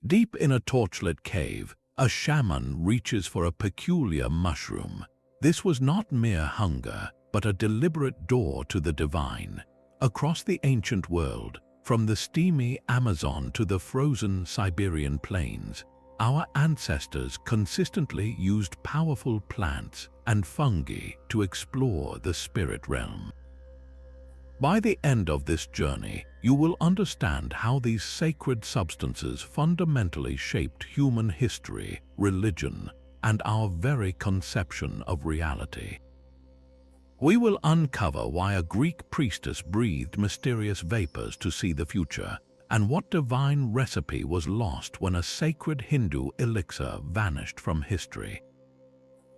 Deep in a torchlit cave, a shaman reaches for a peculiar mushroom. This was not mere hunger, but a deliberate door to the divine. Across the ancient world, from the steamy Amazon to the frozen Siberian plains, our ancestors consistently used powerful plants and fungi to explore the spirit realm. By the end of this journey, you will understand how these sacred substances fundamentally shaped human history, religion, and our very conception of reality. We will uncover why a Greek priestess breathed mysterious vapors to see the future, and what divine recipe was lost when a sacred Hindu elixir vanished from history.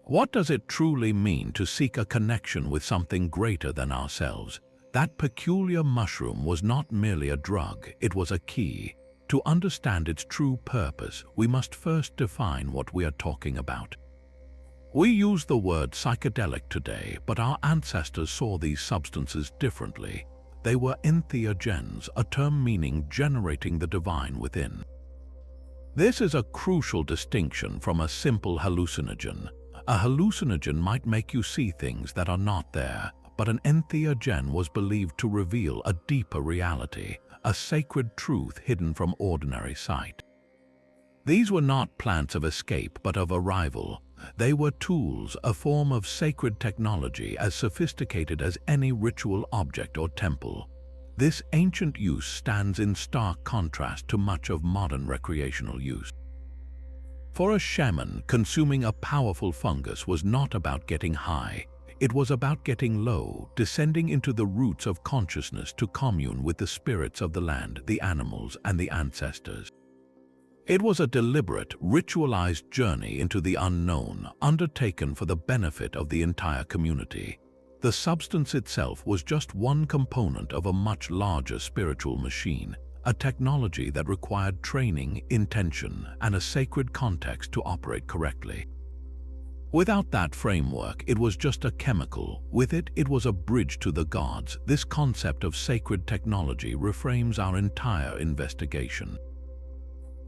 What does it truly mean to seek a connection with something greater than ourselves? That peculiar mushroom was not merely a drug, it was a key. To understand its true purpose, we must first define what we are talking about. We use the word psychedelic today, but our ancestors saw these substances differently. They were entheogens, a term meaning generating the divine within. This is a crucial distinction from a simple hallucinogen. A hallucinogen might make you see things that are not there, but an entheogen was believed to reveal a deeper reality, a sacred truth hidden from ordinary sight. These were not plants of escape, but of arrival. They were tools, a form of sacred technology as sophisticated as any ritual object or temple. This ancient use stands in stark contrast to much of modern recreational use. For a shaman, consuming a powerful fungus was not about getting high. It was about getting low, descending into the roots of consciousness to commune with the spirits of the land, the animals, and the ancestors. It was a deliberate, ritualized journey into the unknown, undertaken for the benefit of the entire community. The substance itself was just one component of a much larger spiritual machine, a technology that required training, intention, and a sacred context to operate correctly. Without that framework, it was just a chemical. With it, it was a bridge to the gods. This concept of sacred technology reframes our entire investigation.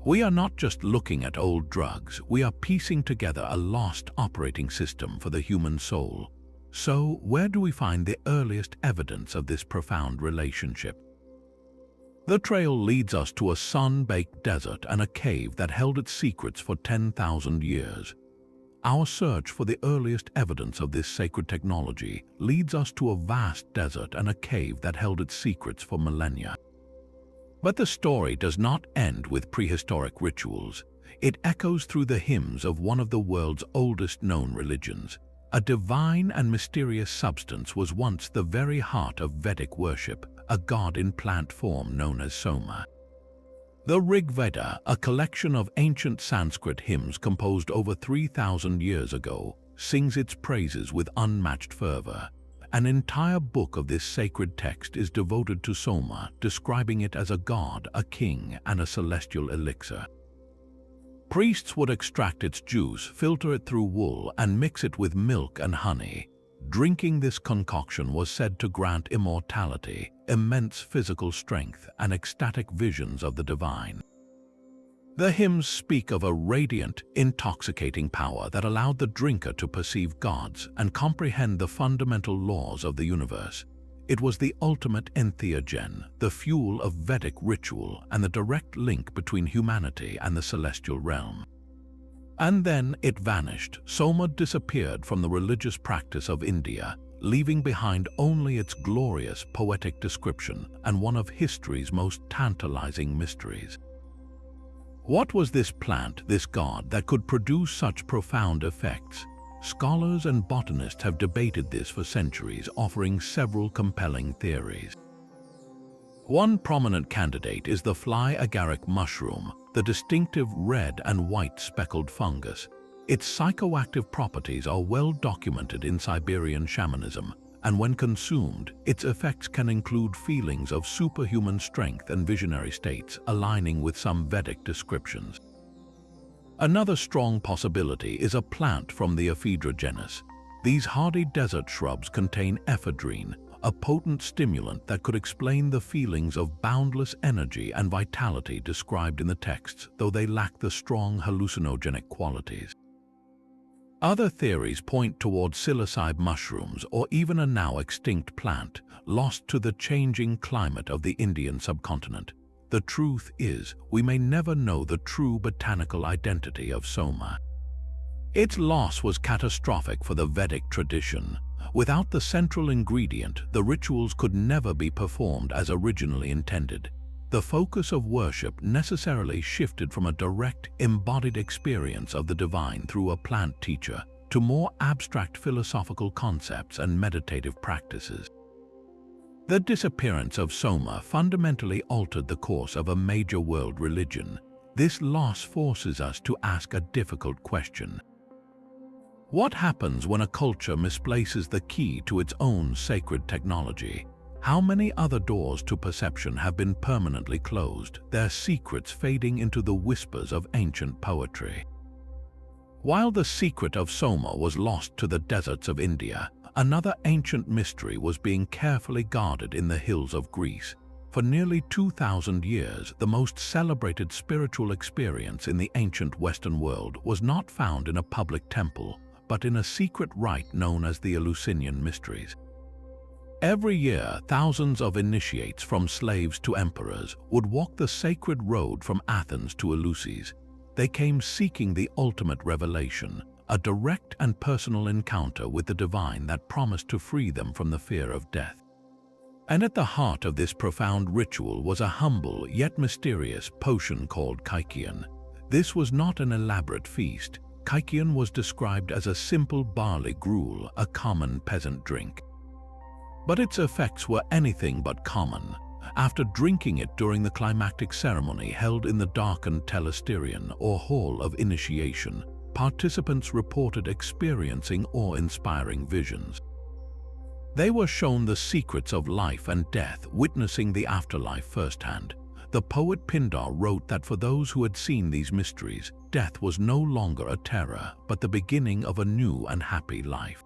We are not just looking at old drugs, we are piecing together a lost operating system for the human soul. So, where do we find the earliest evidence of this profound relationship? The trail leads us to a sun-baked desert and a cave that held its secrets for 10,000 years. Our search for the earliest evidence of this sacred technology leads us to a vast desert and a cave that held its secrets for millennia. But the story does not end with prehistoric rituals. It echoes through the hymns of one of the world's oldest known religions. A divine and mysterious substance was once the very heart of Vedic worship, a god in plant form known as Soma. The Rig Veda, a collection of ancient Sanskrit hymns composed over 3,000 years ago, sings its praises with unmatched fervor. An entire book of this sacred text is devoted to Soma, describing it as a god, a king, and a celestial elixir. Priests would extract its juice, filter it through wool, and mix it with milk and honey. Drinking this concoction was said to grant immortality, immense physical strength, and ecstatic visions of the divine. The hymns speak of a radiant, intoxicating power that allowed the drinker to perceive gods and comprehend the fundamental laws of the universe. It was the ultimate entheogen, the fuel of Vedic ritual and the direct link between humanity and the celestial realm. And then it vanished. Soma disappeared from the religious practice of India, leaving behind only its glorious poetic description and one of history's most tantalizing mysteries. What was this plant, this god, that could produce such profound effects? Scholars and botanists have debated this for centuries, offering several compelling theories. One prominent candidate is the fly agaric mushroom, the distinctive red and white speckled fungus. Its psychoactive properties are well documented in Siberian shamanism, and when consumed, its effects can include feelings of superhuman strength and visionary states, aligning with some Vedic descriptions. Another strong possibility is a plant from the ephedra genus. These hardy desert shrubs contain ephedrine, a potent stimulant that could explain the feelings of boundless energy and vitality described in the texts, though they lack the strong hallucinogenic qualities. Other theories point toward psilocybe mushrooms or even a now extinct plant, lost to the changing climate of the Indian subcontinent. The truth is, we may never know the true botanical identity of Soma. Its loss was catastrophic for the Vedic tradition. Without the central ingredient, the rituals could never be performed as originally intended. The focus of worship necessarily shifted from a direct, embodied experience of the divine through a plant teacher to more abstract philosophical concepts and meditative practices. The disappearance of Soma fundamentally altered the course of a major world religion. This loss forces us to ask a difficult question. What happens when a culture misplaces the key to its own sacred technology? How many other doors to perception have been permanently closed, their secrets fading into the whispers of ancient poetry? While the secret of Soma was lost to the deserts of India, another ancient mystery was being carefully guarded in the hills of Greece. For nearly 2,000 years, the most celebrated spiritual experience in the ancient Western world was not found in a public temple, but in a secret rite known as the Eleusinian Mysteries. Every year, thousands of initiates, from slaves to emperors, would walk the sacred road from Athens to Eleusis. They came seeking the ultimate revelation, a direct and personal encounter with the divine that promised to free them from the fear of death. And at the heart of this profound ritual was a humble yet mysterious potion called Kykeon. This was not an elaborate feast. Kykeon was described as a simple barley gruel, a common peasant drink. But its effects were anything but common. After drinking it during the climactic ceremony held in the darkened telesterion or hall of initiation, participants reported experiencing awe-inspiring visions. They were shown the secrets of life and death, witnessing the afterlife firsthand. The poet Pindar wrote that for those who had seen these mysteries, death was no longer a terror, but the beginning of a new and happy life.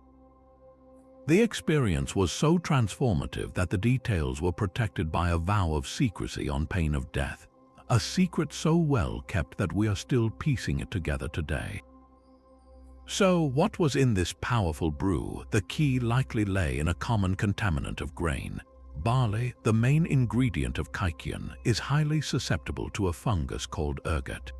The experience was so transformative that the details were protected by a vow of secrecy on pain of death, a secret so well kept that we are still piecing it together today. So, what was in this powerful brew? The key likely lay in a common contaminant of grain. Barley, the main ingredient of Kykeon, is highly susceptible to a fungus called ergot.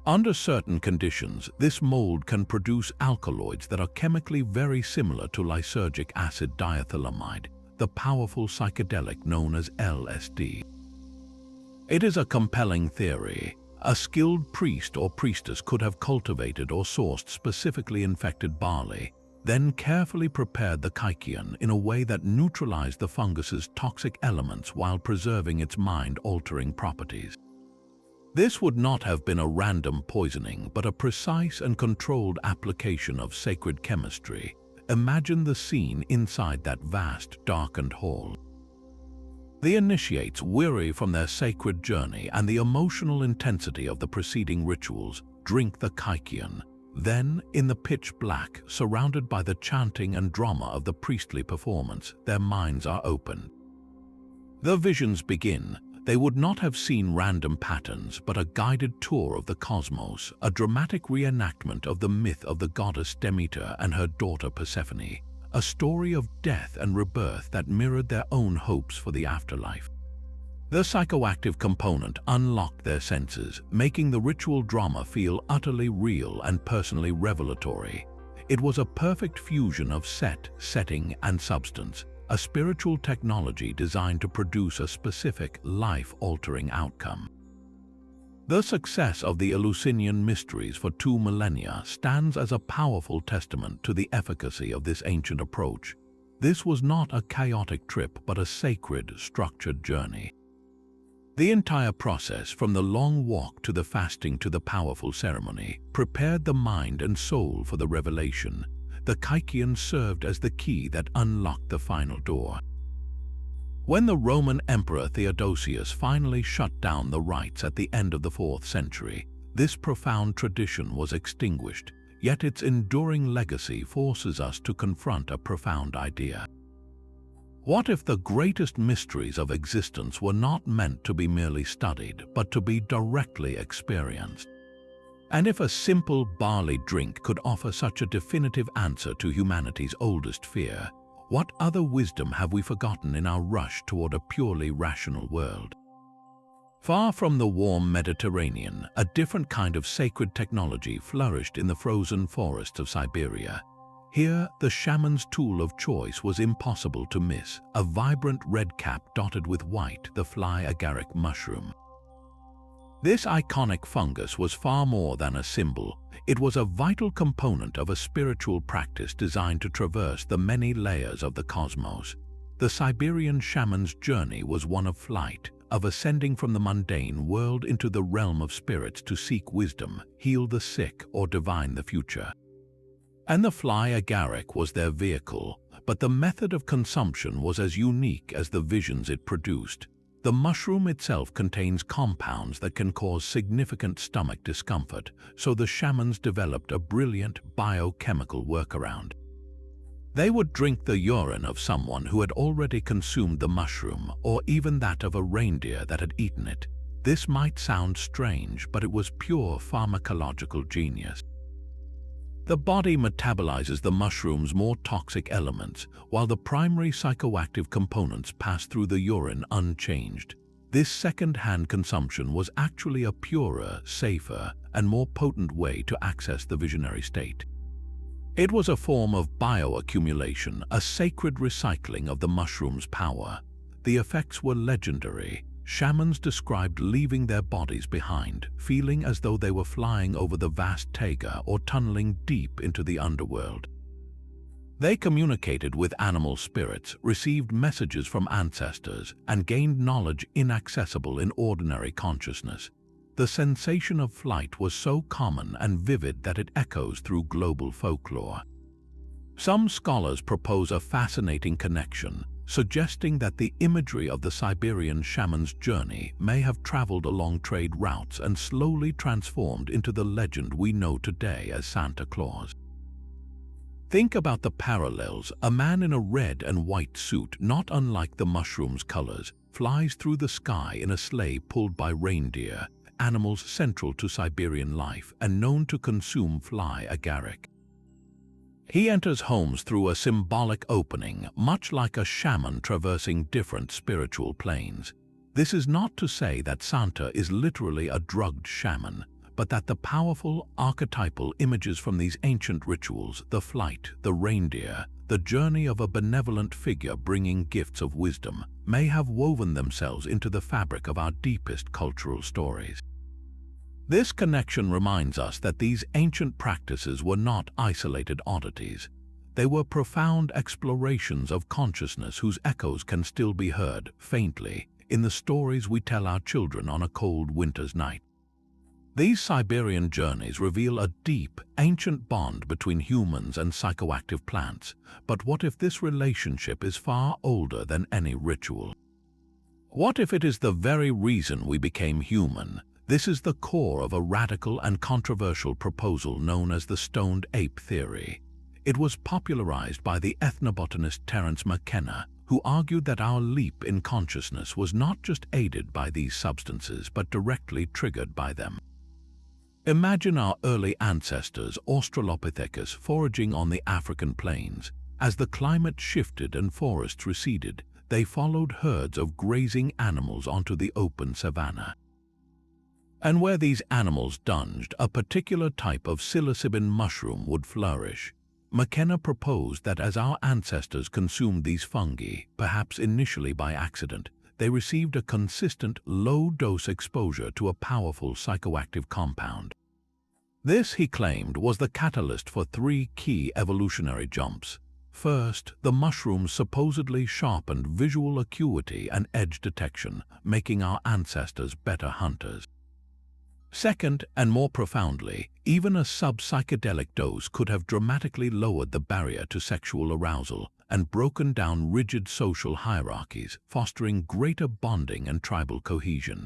Under certain conditions, this mold can produce alkaloids that are chemically very similar to lysergic acid diethylamide, the powerful psychedelic known as LSD. It is a compelling theory. A skilled priest or priestess could have cultivated or sourced specifically infected barley, then carefully prepared the Kykeon in a way that neutralized the fungus's toxic elements while preserving its mind-altering properties. This would not have been a random poisoning, but a precise and controlled application of sacred chemistry. Imagine the scene inside that vast, darkened hall. The initiates, weary from their sacred journey and the emotional intensity of the preceding rituals, drink the Kykeon. Then, in the pitch black, surrounded by the chanting and drama of the priestly performance, their minds are opened. The visions begin. They would not have seen random patterns, but a guided tour of the cosmos, a dramatic reenactment of the myth of the goddess Demeter and her daughter Persephone, a story of death and rebirth that mirrored their own hopes for the afterlife. The psychoactive component unlocked their senses, making the ritual drama feel utterly real and personally revelatory. It was a perfect fusion of setting, and substance, a spiritual technology designed to produce a specific, life-altering outcome. The success of the Eleusinian Mysteries for 2 millennia stands as a powerful testament to the efficacy of this ancient approach. This was not a chaotic trip, but a sacred, structured journey. The entire process, from the long walk to the fasting to the powerful ceremony, prepared the mind and soul for the revelation. The Kykeon served as the key that unlocked the final door. When the Roman Emperor Theodosius finally shut down the rites at the end of the 4th century, this profound tradition was extinguished, yet its enduring legacy forces us to confront a profound idea. What if the greatest mysteries of existence were not meant to be merely studied, but to be directly experienced? And if a simple barley drink could offer such a definitive answer to humanity's oldest fear, what other wisdom have we forgotten in our rush toward a purely rational world? Far from the warm Mediterranean, a different kind of sacred technology flourished in the frozen forests of Siberia. Here, the shaman's tool of choice was impossible to miss, a vibrant red cap dotted with white, the fly agaric mushroom. This iconic fungus was far more than a symbol. It was a vital component of a spiritual practice designed to traverse the many layers of the cosmos. The Siberian shaman's journey was one of flight, of ascending from the mundane world into the realm of spirits to seek wisdom, heal the sick, or divine the future. And the fly agaric was their vehicle, but the method of consumption was as unique as the visions it produced. The mushroom itself contains compounds that can cause significant stomach discomfort, so the shamans developed a brilliant biochemical workaround. They would drink the urine of someone who had already consumed the mushroom, or even that of a reindeer that had eaten it. This might sound strange, but it was pure pharmacological genius. The body metabolizes the mushroom's more toxic elements, while the primary psychoactive components pass through the urine unchanged. This second-hand consumption was actually a purer, safer, and more potent way to access the visionary state. It was a form of bioaccumulation, a sacred recycling of the mushroom's power. The effects were legendary. Shamans described leaving their bodies behind, feeling as though they were flying over the vast taiga or tunneling deep into the underworld. They communicated with animal spirits, received messages from ancestors, and gained knowledge inaccessible in ordinary consciousness. The sensation of flight was so common and vivid that it echoes through global folklore. Some scholars propose a fascinating connection, suggesting that the imagery of the Siberian shaman's journey may have traveled along trade routes and slowly transformed into the legend we know today as Santa Claus. Think about the parallels. A man in a red and white suit, not unlike the mushroom's colors, flies through the sky in a sleigh pulled by reindeer, animals central to Siberian life and known to consume fly agaric. He enters homes through a symbolic opening, much like a shaman traversing different spiritual planes. This is not to say that Santa is literally a drugged shaman, but that the powerful archetypal images from these ancient rituals, the flight, the reindeer, the journey of a benevolent figure bringing gifts of wisdom, may have woven themselves into the fabric of our deepest cultural stories. This connection reminds us that these ancient practices were not isolated oddities. They were profound explorations of consciousness whose echoes can still be heard, faintly, in the stories we tell our children on a cold winter's night. These Siberian journeys reveal a deep, ancient bond between humans and psychoactive plants, but what if this relationship is far older than any ritual? What if it is the very reason we became human? This is the core of a radical and controversial proposal known as the Stoned Ape Theory. It was popularized by the ethnobotanist Terence McKenna, who argued that our leap in consciousness was not just aided by these substances but directly triggered by them. Imagine our early ancestors, Australopithecus, foraging on the African plains. As the climate shifted and forests receded, they followed herds of grazing animals onto the open savanna. And where these animals dunged, a particular type of psilocybin mushroom would flourish. McKenna proposed that as our ancestors consumed these fungi, perhaps initially by accident, they received a consistent, low-dose exposure to a powerful psychoactive compound. This, he claimed, was the catalyst for three key evolutionary jumps. First, the mushrooms supposedly sharpened visual acuity and edge detection, making our ancestors better hunters. Second, and more profoundly, even a sub-psychedelic dose could have dramatically lowered the barrier to sexual arousal and broken down rigid social hierarchies, fostering greater bonding and tribal cohesion.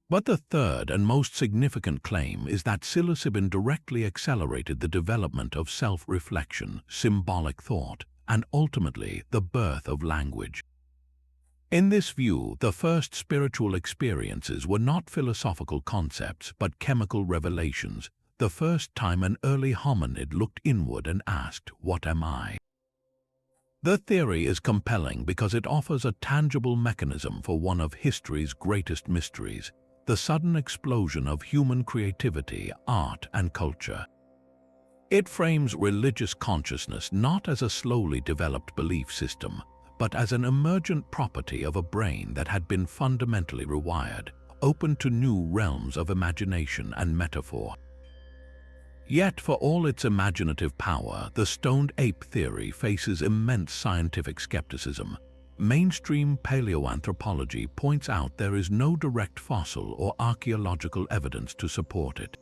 But the third and most significant claim is that psilocybin directly accelerated the development of self-reflection, symbolic thought, and ultimately the birth of language. In this view, the first spiritual experiences were not philosophical concepts but chemical revelations, the first time an early hominid looked inward and asked, "What am I?" The theory is compelling because it offers a tangible mechanism for one of history's greatest mysteries, the sudden explosion of human creativity, art, and culture. It frames religious consciousness not as a slowly developed belief system, but as an emergent property of a brain that had been fundamentally rewired, open to new realms of imagination and metaphor. Yet, for all its imaginative power, the Stoned Ape Theory faces immense scientific skepticism. Mainstream paleoanthropology points out there is no direct fossil or archaeological evidence to support it.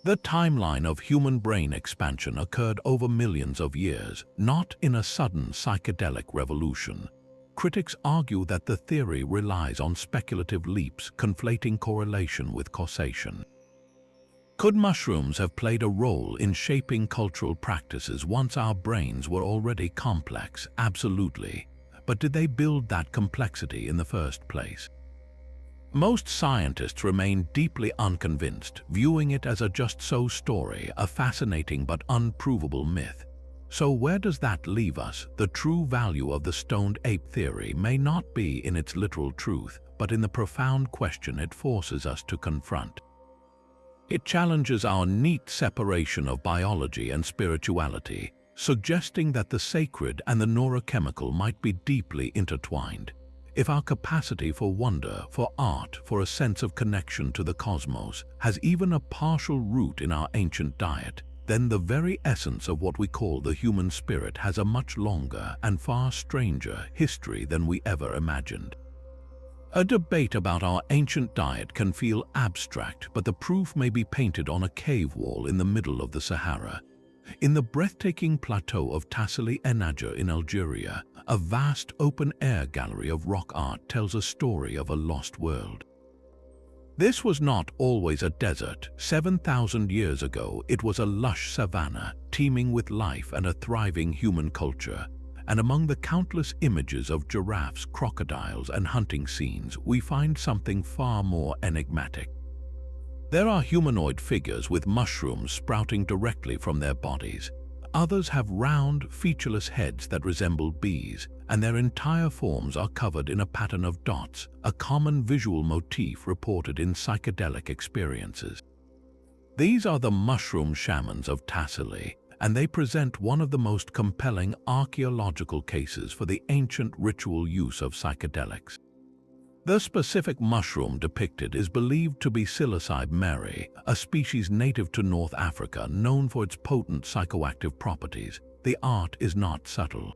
The timeline of human brain expansion occurred over millions of years, not in a sudden psychedelic revolution. Critics argue that the theory relies on speculative leaps, conflating correlation with causation. Could mushrooms have played a role in shaping cultural practices once our brains were already complex? Absolutely. But did they build that complexity in the first place? Most scientists remain deeply unconvinced, viewing it as a just-so story, a fascinating but unprovable myth. So where does that leave us? The true value of the Stoned Ape Theory may not be in its literal truth, but in the profound question it forces us to confront. It challenges our neat separation of biology and spirituality, suggesting that the sacred and the neurochemical might be deeply intertwined. If our capacity for wonder, for art, for a sense of connection to the cosmos has even a partial root in our ancient diet, then the very essence of what we call the human spirit has a much longer and far stranger history than we ever imagined. A debate about our ancient diet can feel abstract, but the proof may be painted on a cave wall in the middle of the Sahara. In the breathtaking plateau of Tassili Ennager in Algeria, a vast open-air gallery of rock art tells a story of a lost world. This was not always a desert. 7,000 years ago, it was a lush savanna, teeming with life and a thriving human culture. And among the countless images of giraffes, crocodiles, and hunting scenes, we find something far more enigmatic. There are humanoid figures with mushrooms sprouting directly from their bodies. Others have round, featureless heads that resemble bees, and their entire forms are covered in a pattern of dots, a common visual motif reported in psychedelic experiences. These are the mushroom shamans of Tassili, and they present one of the most compelling archaeological cases for the ancient ritual use of psychedelics. The specific mushroom depicted is believed to be psilocybe meri, a species native to North Africa known for its potent psychoactive properties. The art is not subtle.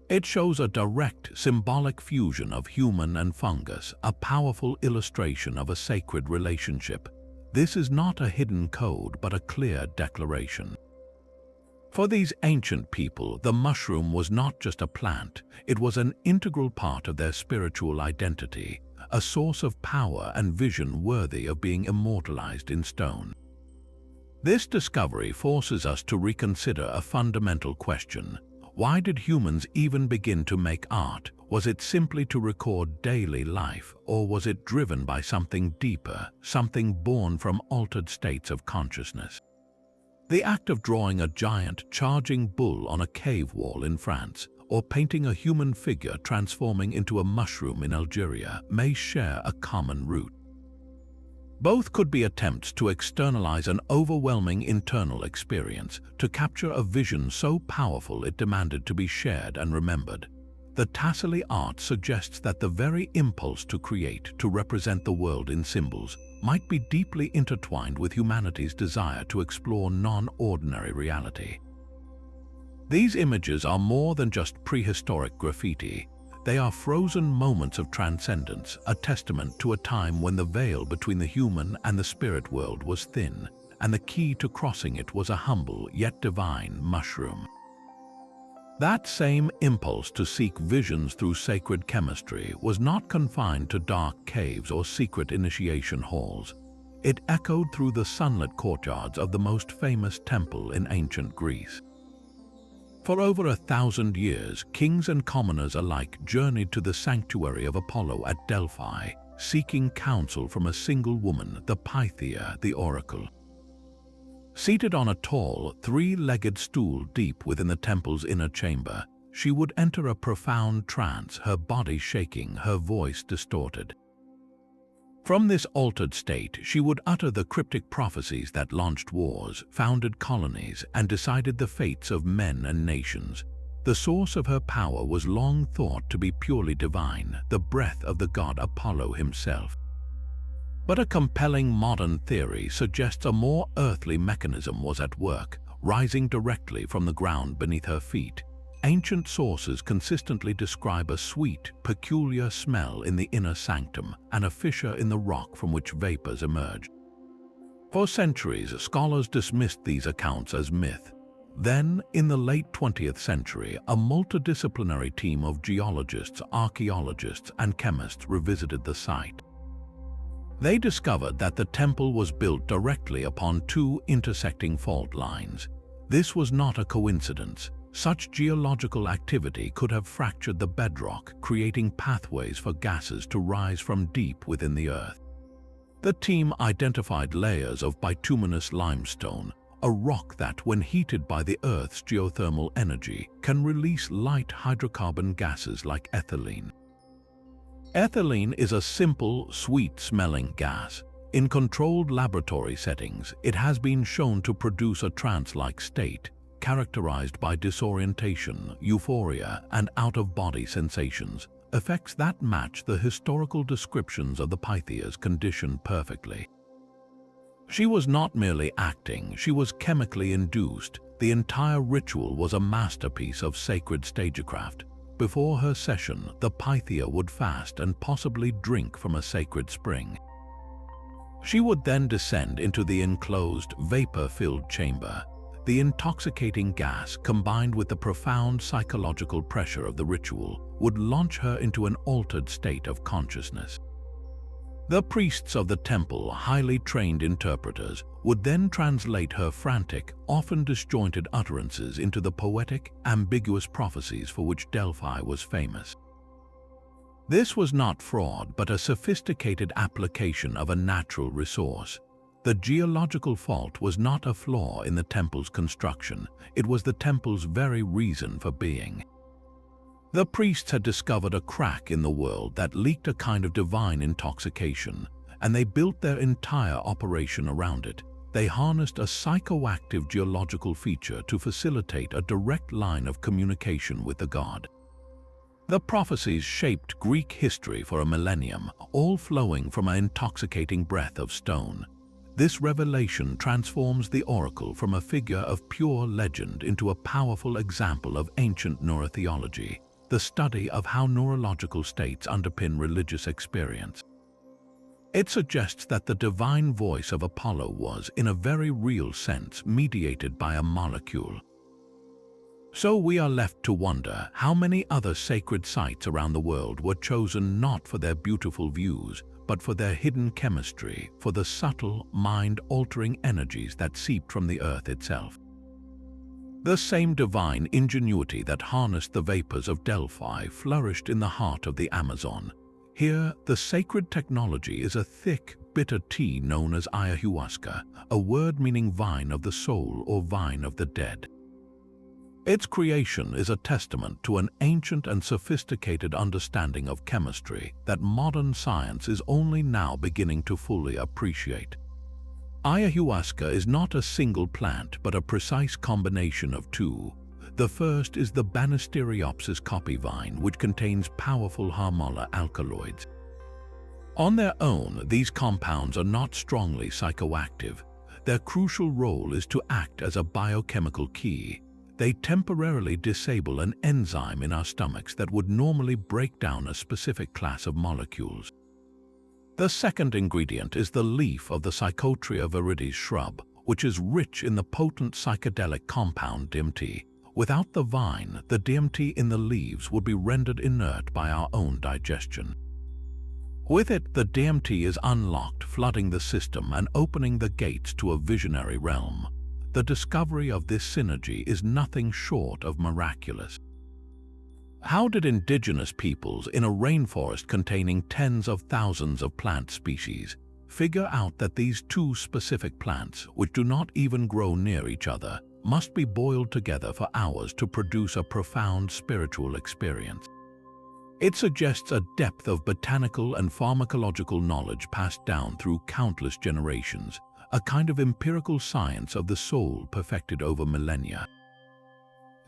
It shows a direct, symbolic fusion of human and fungus, a powerful illustration of a sacred relationship. This is not a hidden code, but a clear declaration. For these ancient people, the mushroom was not just a plant, it was an integral part of their spiritual identity, a source of power and vision worthy of being immortalized in stone. This discovery forces us to reconsider a fundamental question. Why did humans even begin to make art? Was it simply to record daily life, or was it driven by something deeper, something born from altered states of consciousness? The act of drawing a giant, charging bull on a cave wall in France, or painting a human figure transforming into a mushroom in Algeria may share a common root. Both could be attempts to externalize an overwhelming internal experience, to capture a vision so powerful it demanded to be shared and remembered. The Tassili art suggests that the very impulse to create, to represent the world in symbols, might be deeply intertwined with humanity's desire to explore non-ordinary reality. These images are more than just prehistoric graffiti. They are frozen moments of transcendence, a testament to a time when the veil between the human and the spirit world was thin, and the key to crossing it was a humble yet divine mushroom. That same impulse to seek visions through sacred chemistry was not confined to dark caves or secret initiation halls. It echoed through the sunlit courtyards of the most famous temple in ancient Greece. For over 1,000 years, kings and commoners alike journeyed to the sanctuary of Apollo at Delphi, seeking counsel from a single woman, the Pythia, the oracle. Seated on a tall, three-legged stool deep within the temple's inner chamber, she would enter a profound trance, her body shaking, her voice distorted. From this altered state, she would utter the cryptic prophecies that launched wars, founded colonies, and decided the fates of men and nations. The source of her power was long thought to be purely divine, the breath of the god Apollo himself. But a compelling modern theory suggests a more earthly mechanism was at work, rising directly from the ground beneath her feet. Ancient sources consistently describe a sweet, peculiar smell in the inner sanctum and a fissure in the rock from which vapors emerge. For centuries, scholars dismissed these accounts as myth. Then, in the late 20th century, a multidisciplinary team of geologists, archaeologists, and chemists revisited the site. They discovered that the temple was built directly upon two intersecting fault lines. This was not a coincidence. Such geological activity could have fractured the bedrock, creating pathways for gases to rise from deep within the earth. The team identified layers of bituminous limestone, a rock that, when heated by the Earth's geothermal energy, can release light hydrocarbon gases like ethylene. Ethylene is a simple, sweet-smelling gas. In controlled laboratory settings, it has been shown to produce a trance-like state, characterized by disorientation, euphoria, and out-of-body sensations, effects that match the historical descriptions of the Pythia's condition perfectly. She was not merely acting, she was chemically induced. The entire ritual was a masterpiece of sacred stagecraft. Before her session, the Pythia would fast and possibly drink from a sacred spring. She would then descend into the enclosed, vapor-filled chamber. The intoxicating gas, combined with the profound psychological pressure of the ritual, would launch her into an altered state of consciousness. The priests of the temple, highly trained interpreters, would then translate her frantic, often disjointed utterances into the poetic, ambiguous prophecies for which Delphi was famous. This was not fraud, but a sophisticated application of a natural resource. The geological fault was not a flaw in the temple's construction, it was the temple's very reason for being. The priests had discovered a crack in the world that leaked a kind of divine intoxication, and they built their entire operation around it. They harnessed a psychoactive geological feature to facilitate a direct line of communication with the god. The prophecies shaped Greek history for a millennium, all flowing from an intoxicating breath of stone. This revelation transforms the oracle from a figure of pure legend into a powerful example of ancient neurotheology, the study of how neurological states underpin religious experience. It suggests that the divine voice of Apollo was, in a very real sense, mediated by a molecule. So we are left to wonder how many other sacred sites around the world were chosen not for their beautiful views, but for their hidden chemistry, for the subtle, mind-altering energies that seeped from the earth itself. The same divine ingenuity that harnessed the vapors of Delphi flourished in the heart of the Amazon. Here, the sacred technology is a thick, bitter tea known as Ayahuasca, a word meaning vine of the soul or vine of the dead. Its creation is a testament to an ancient and sophisticated understanding of chemistry that modern science is only now beginning to fully appreciate. Ayahuasca is not a single plant but a precise combination of two. The first is the Banisteriopsis copy vine, which contains powerful harmola alkaloids. On their own, these compounds are not strongly psychoactive. Their crucial role is to act as a biochemical key. They temporarily disable an enzyme in our stomachs that would normally break down a specific class of molecules. The second ingredient is the leaf of the Psychotria viridis shrub, which is rich in the potent psychedelic compound DMT. Without the vine, the DMT in the leaves would be rendered inert by our own digestion. With it, the DMT is unlocked, flooding the system and opening the gates to a visionary realm. the discovery of this synergy is nothing short of miraculous. How did indigenous peoples in a rainforest containing tens of thousands of plant species figure out that these two specific plants, which do not even grow near each other, must be boiled together for hours to produce a profound spiritual experience? It suggests a depth of botanical and pharmacological knowledge passed down through countless generations, a kind of empirical science of the soul perfected over millennia.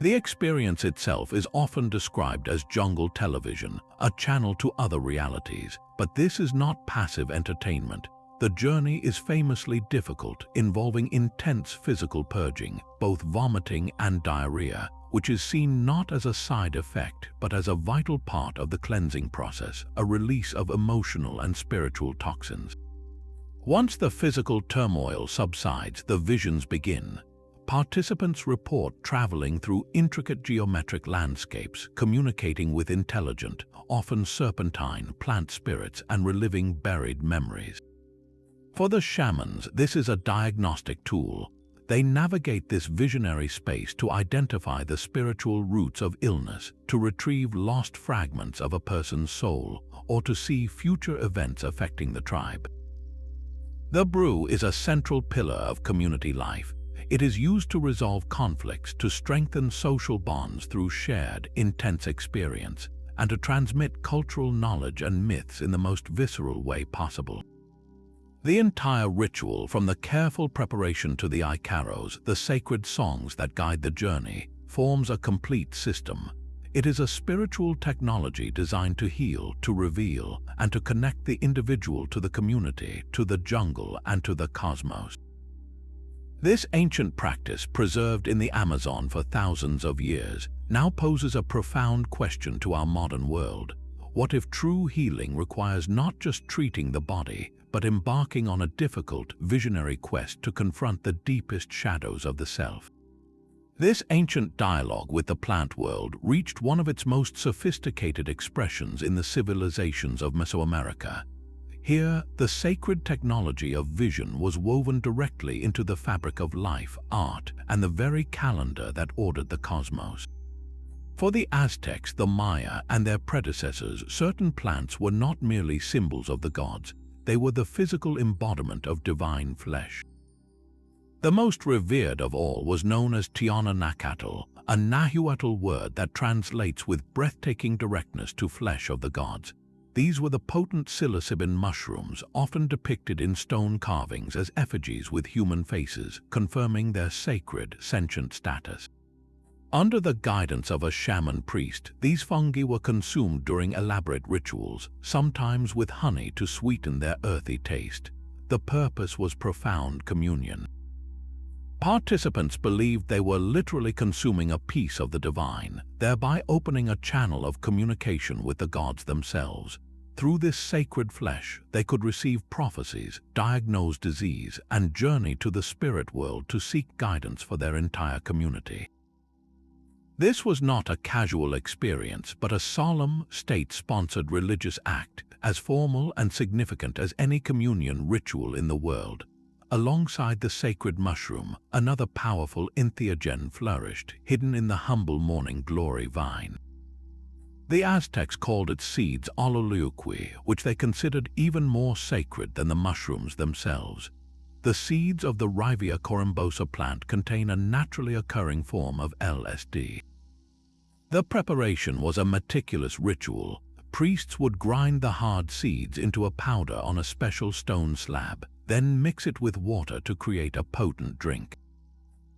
The experience itself is often described as jungle television, a channel to other realities, but this is not passive entertainment. The journey is famously difficult, involving intense physical purging, both vomiting and diarrhea, which is seen not as a side effect but as a vital part of the cleansing process, a release of emotional and spiritual toxins. Once the physical turmoil subsides, the visions begin. Participants report traveling through intricate geometric landscapes, communicating with intelligent, often serpentine, plant spirits and reliving buried memories. For the shamans, this is a diagnostic tool. They navigate this visionary space to identify the spiritual roots of illness, to retrieve lost fragments of a person's soul, or to see future events affecting the tribe. The brew is a central pillar of community life. It is used to resolve conflicts, to strengthen social bonds through shared, intense experience, and to transmit cultural knowledge and myths in the most visceral way possible. The entire ritual, from the careful preparation to the ikaros, the sacred songs that guide the journey, forms a complete system. It is a spiritual technology designed to heal, to reveal, and to connect the individual to the community, to the jungle, and to the cosmos. This ancient practice, preserved in the Amazon for thousands of years, now poses a profound question to our modern world. What if true healing requires not just treating the body, but embarking on a difficult, visionary quest to confront the deepest shadows of the self? This ancient dialogue with the plant world reached one of its most sophisticated expressions in the civilizations of Mesoamerica. Here, the sacred technology of vision was woven directly into the fabric of life, art, and the very calendar that ordered the cosmos. For the Aztecs, the Maya, and their predecessors, certain plants were not merely symbols of the gods, they were the physical embodiment of divine flesh. The most revered of all was known as Tiahuanacoatl, a Nahuatl word that translates with breathtaking directness to flesh of the gods. These were the potent psilocybin mushrooms, often depicted in stone carvings as effigies with human faces, confirming their sacred, sentient status. Under the guidance of a shaman priest, these fungi were consumed during elaborate rituals, sometimes with honey to sweeten their earthy taste. The purpose was profound communion. Participants believed they were literally consuming a piece of the divine, thereby opening a channel of communication with the gods themselves. Through this sacred flesh, they could receive prophecies, diagnose disease, and journey to the spirit world to seek guidance for their entire community. This was not a casual experience, but a solemn, state-sponsored religious act, as formal and significant as any communion ritual in the world. Alongside the sacred mushroom, another powerful entheogen flourished, hidden in the humble morning glory vine. The Aztecs called its seeds ololeuqui, which they considered even more sacred than the mushrooms themselves. The seeds of the Rivia corymbosa plant contain a naturally occurring form of LSD. The preparation was a meticulous ritual. Priests would grind the hard seeds into a powder on a special stone slab, then mix it with water to create a potent drink.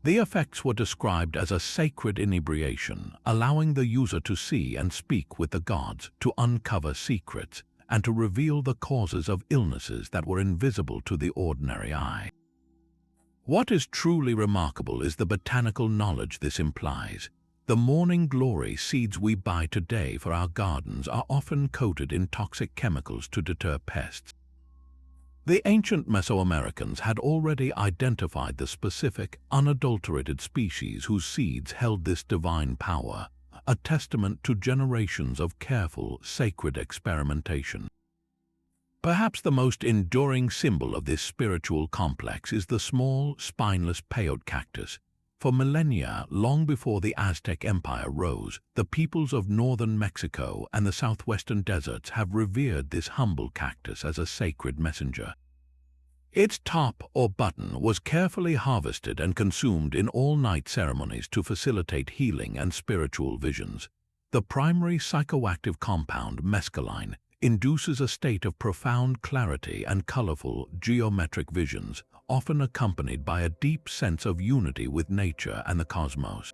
The effects were described as a sacred inebriation, allowing the user to see and speak with the gods, to uncover secrets, and to reveal the causes of illnesses that were invisible to the ordinary eye. What is truly remarkable is the botanical knowledge this implies. The morning glory seeds we buy today for our gardens are often coated in toxic chemicals to deter pests. The ancient Mesoamericans had already identified the specific, unadulterated species whose seeds held this divine power, a testament to generations of careful, sacred experimentation. Perhaps the most enduring symbol of this spiritual complex is the small, spineless peyote cactus. For millennia, long before the Aztec Empire rose, the peoples of northern Mexico and the southwestern deserts have revered this humble cactus as a sacred messenger. Its top or button was carefully harvested and consumed in all-night ceremonies to facilitate healing and spiritual visions. The primary psychoactive compound, mescaline, induces a state of profound clarity and colorful, geometric visions, often accompanied by a deep sense of unity with nature and the cosmos.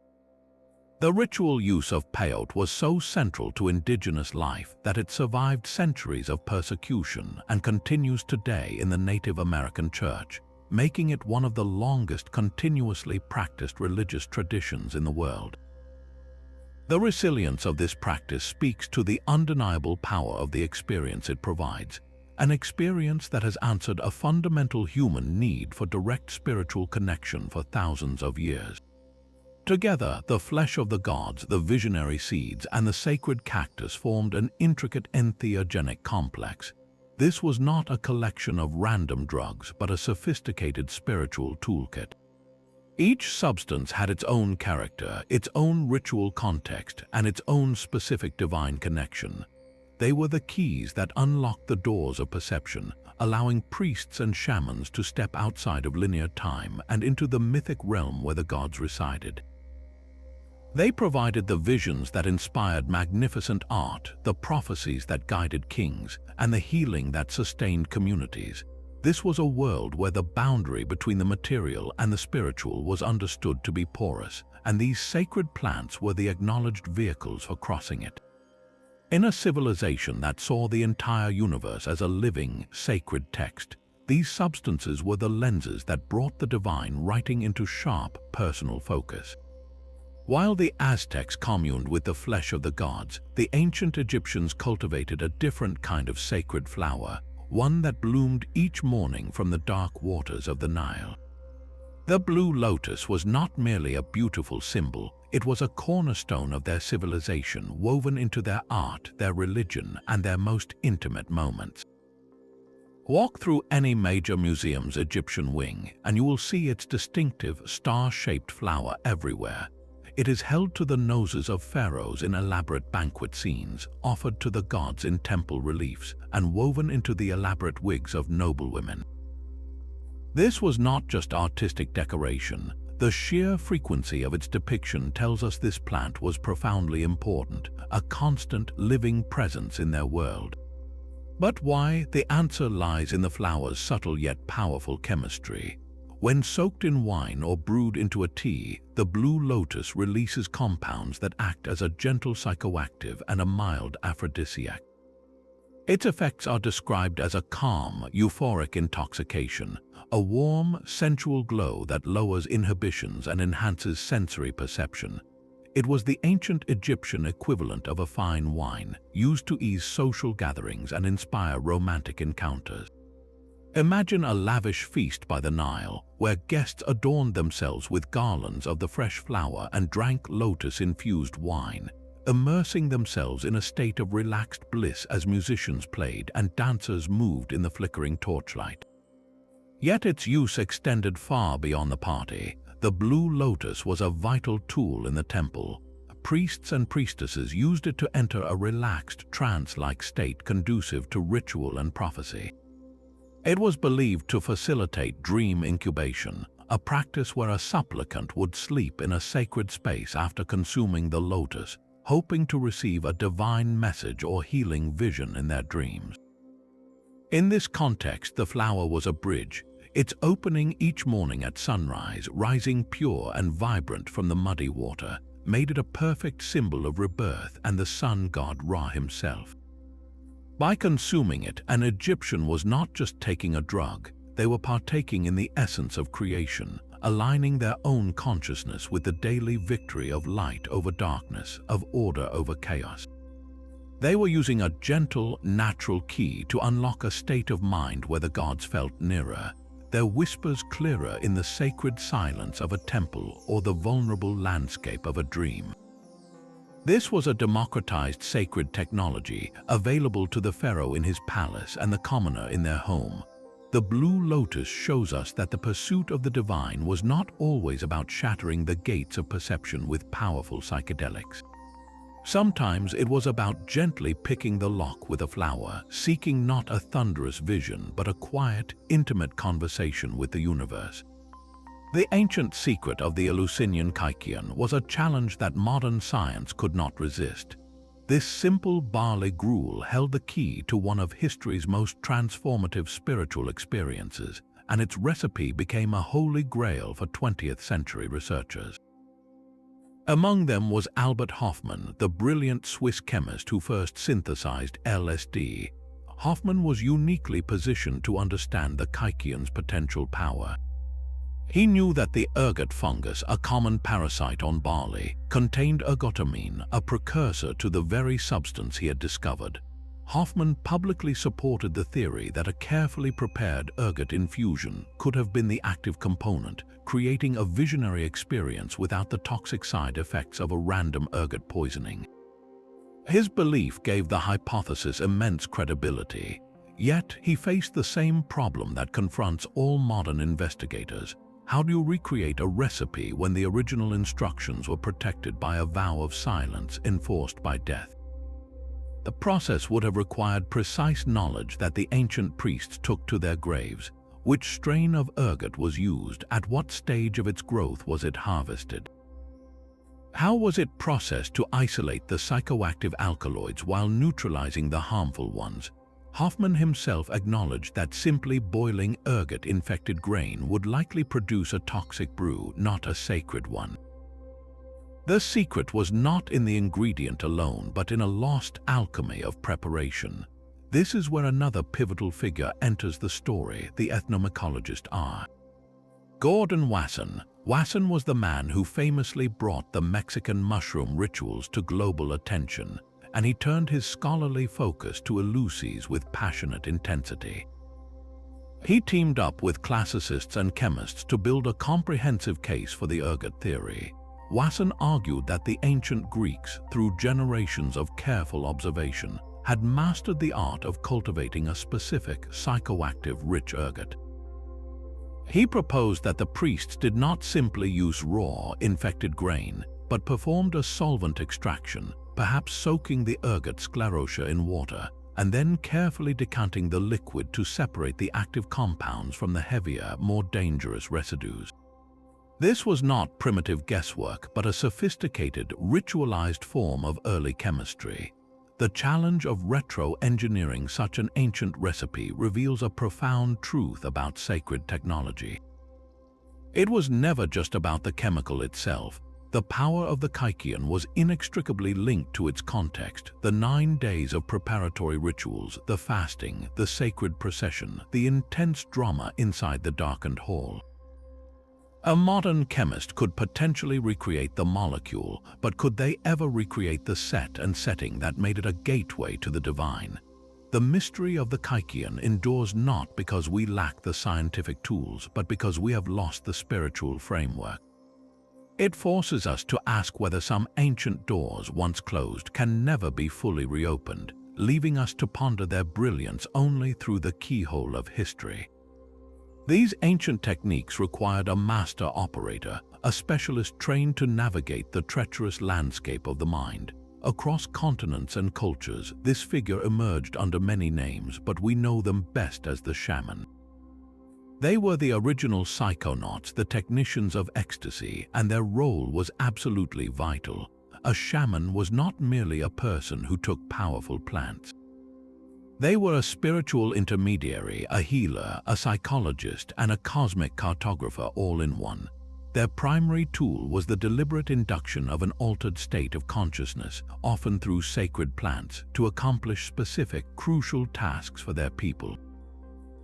The ritual use of peyote was so central to indigenous life that it survived centuries of persecution and continues today in the Native American Church, making it one of the longest continuously practiced religious traditions in the world. The resilience of this practice speaks to the undeniable power of the experience it provides, an experience that has answered a fundamental human need for direct spiritual connection for thousands of years. Together, the flesh of the gods, the visionary seeds, and the sacred cactus formed an intricate entheogenic complex. This was not a collection of random drugs, but a sophisticated spiritual toolkit. Each substance had its own character, its own ritual context, and its own specific divine connection. They were the keys that unlocked the doors of perception, allowing priests and shamans to step outside of linear time and into the mythic realm where the gods resided. They provided the visions that inspired magnificent art, the prophecies that guided kings, and the healing that sustained communities. This was a world where the boundary between the material and the spiritual was understood to be porous, and these sacred plants were the acknowledged vehicles for crossing it. In a civilization that saw the entire universe as a living, sacred text, these substances were the lenses that brought the divine writing into sharp, personal focus. While the Aztecs communed with the flesh of the gods, the ancient Egyptians cultivated a different kind of sacred flower, one that bloomed each morning from the dark waters of the Nile. The blue lotus was not merely a beautiful symbol, it was a cornerstone of their civilization, woven into their art, their religion, and their most intimate moments. Walk through any major museum's Egyptian wing, and you will see its distinctive, star-shaped flower everywhere. It is held to the noses of pharaohs in elaborate banquet scenes, offered to the gods in temple reliefs, and woven into the elaborate wigs of noblewomen. This was not just artistic decoration. The sheer frequency of its depiction tells us this plant was profoundly important, a constant, living presence in their world. But why? The answer lies in the flower's subtle yet powerful chemistry. When soaked in wine or brewed into a tea, the blue lotus releases compounds that act as a gentle psychoactive and a mild aphrodisiac. Its effects are described as a calm, euphoric intoxication, a warm, sensual glow that lowers inhibitions and enhances sensory perception. It was the ancient Egyptian equivalent of a fine wine, used to ease social gatherings and inspire romantic encounters. Imagine a lavish feast by the Nile, where guests adorned themselves with garlands of the fresh flower and drank lotus-infused wine, immersing themselves in a state of relaxed bliss as musicians played and dancers moved in the flickering torchlight. Yet its use extended far beyond the party. The blue lotus was a vital tool in the temple. Priests and priestesses used it to enter a relaxed, trance-like state conducive to ritual and prophecy. It was believed to facilitate dream incubation, a practice where a supplicant would sleep in a sacred space after consuming the lotus, hoping to receive a divine message or healing vision in their dreams. In this context, the flower was a bridge, its opening each morning at sunrise, rising pure and vibrant from the muddy water, made it a perfect symbol of rebirth and the sun god Ra himself. By consuming it, an Egyptian was not just taking a drug, they were partaking in the essence of creation, aligning their own consciousness with the daily victory of light over darkness, of order over chaos. They were using a gentle, natural key to unlock a state of mind where the gods felt nearer, their whispers clearer in the sacred silence of a temple or the vulnerable landscape of a dream. This was a democratized sacred technology available to the pharaoh in his palace and the commoner in their home. The blue lotus shows us that the pursuit of the divine was not always about shattering the gates of perception with powerful psychedelics. Sometimes it was about gently picking the lock with a flower, seeking not a thunderous vision but a quiet, intimate conversation with the universe. The ancient secret of the Eleusinian Kykeon was a challenge that modern science could not resist. This simple barley gruel held the key to one of history's most transformative spiritual experiences, and its recipe became a holy grail for 20th century researchers. Among them was Albert Hofmann, the brilliant Swiss chemist who first synthesized LSD. Hofmann was uniquely positioned to understand the Kykeon's potential power. He knew that the ergot fungus, a common parasite on barley, contained ergotamine, a precursor to the very substance he had discovered. Hofmann publicly supported the theory that a carefully prepared ergot infusion could have been the active component, creating a visionary experience without the toxic side effects of a random ergot poisoning. His belief gave the hypothesis immense credibility, yet he faced the same problem that confronts all modern investigators. How do you recreate a recipe when the original instructions were protected by a vow of silence enforced by death? The process would have required precise knowledge that the ancient priests took to their graves. Which strain of ergot was used, at what stage of its growth was it harvested? How was it processed to isolate the psychoactive alkaloids while neutralizing the harmful ones? Hofmann himself acknowledged that simply boiling ergot-infected grain would likely produce a toxic brew, not a sacred one. The secret was not in the ingredient alone, but in a lost alchemy of preparation. This is where another pivotal figure enters the story, the ethnomycologist R. Gordon Wasson. Wasson was the man who famously brought the Mexican mushroom rituals to global attention, and he turned his scholarly focus to Eleusis with passionate intensity. He teamed up with classicists and chemists to build a comprehensive case for the ergot theory. Wasson argued that the ancient Greeks, through generations of careful observation, had mastered the art of cultivating a specific, psychoactive, rich ergot. He proposed that the priests did not simply use raw, infected grain, but performed a solvent extraction, perhaps soaking the ergot sclerotia in water, and then carefully decanting the liquid to separate the active compounds from the heavier, more dangerous residues. This was not primitive guesswork, but a sophisticated, ritualized form of early chemistry. The challenge of retro-engineering such an ancient recipe reveals a profound truth about sacred technology. It was never just about the chemical itself. The power of the Kykeon was inextricably linked to its context, the 9 days of preparatory rituals, the fasting, the sacred procession, the intense drama inside the darkened hall. A modern chemist could potentially recreate the molecule, but could they ever recreate the set and setting that made it a gateway to the divine? The mystery of the Kykeon endures not because we lack the scientific tools, but because we have lost the spiritual framework. It forces us to ask whether some ancient doors once closed can never be fully reopened, leaving us to ponder their brilliance only through the keyhole of history. These ancient techniques required a master operator, a specialist trained to navigate the treacherous landscape of the mind. Across continents and cultures, this figure emerged under many names, but we know them best as the shaman. They were the original psychonauts, the technicians of ecstasy, and their role was absolutely vital. A shaman was not merely a person who took powerful plants. They were a spiritual intermediary, a healer, a psychologist, and a cosmic cartographer all in one. Their primary tool was the deliberate induction of an altered state of consciousness, often through sacred plants, to accomplish specific, crucial tasks for their people.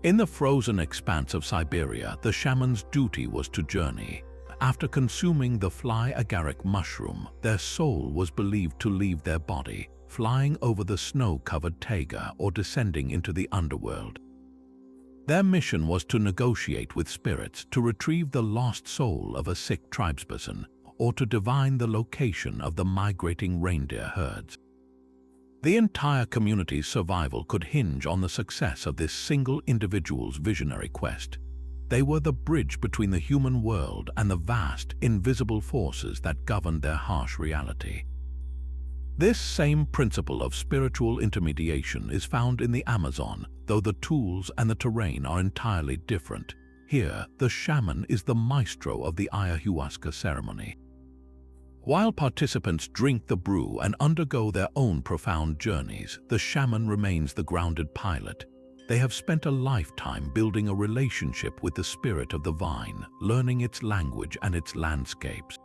In the frozen expanse of Siberia, the shaman's duty was to journey. After consuming the fly agaric mushroom, their soul was believed to leave their body, flying over the snow-covered taiga or descending into the underworld. Their mission was to negotiate with spirits to retrieve the lost soul of a sick tribesperson, or to divine the location of the migrating reindeer herds. The entire community's survival could hinge on the success of this single individual's visionary quest. They were the bridge between the human world and the vast, invisible forces that governed their harsh reality. This same principle of spiritual intermediation is found in the Amazon, though the tools and the terrain are entirely different. Here, the shaman is the maestro of the Ayahuasca ceremony. While participants drink the brew and undergo their own profound journeys, the shaman remains the grounded pilot. They have spent a lifetime building a relationship with the spirit of the vine, learning its language and its landscapes.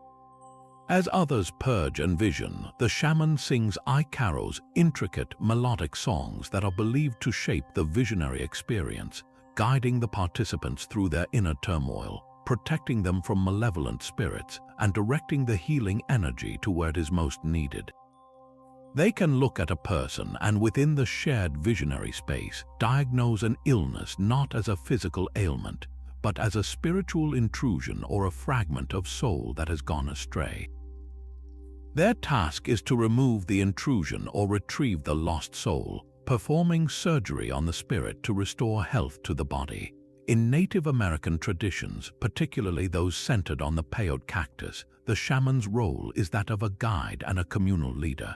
As others purge and vision, the shaman sings Kykeon's intricate, melodic songs that are believed to shape the visionary experience, guiding the participants through their inner turmoil, protecting them from malevolent spirits, and directing the healing energy to where it is most needed. They can look at a person and within the shared visionary space, diagnose an illness not as a physical ailment, but as a spiritual intrusion or a fragment of soul that has gone astray. Their task is to remove the intrusion or retrieve the lost soul, performing surgery on the spirit to restore health to the body. In Native American traditions, particularly those centered on the peyote cactus, the shaman's role is that of a guide and a communal leader.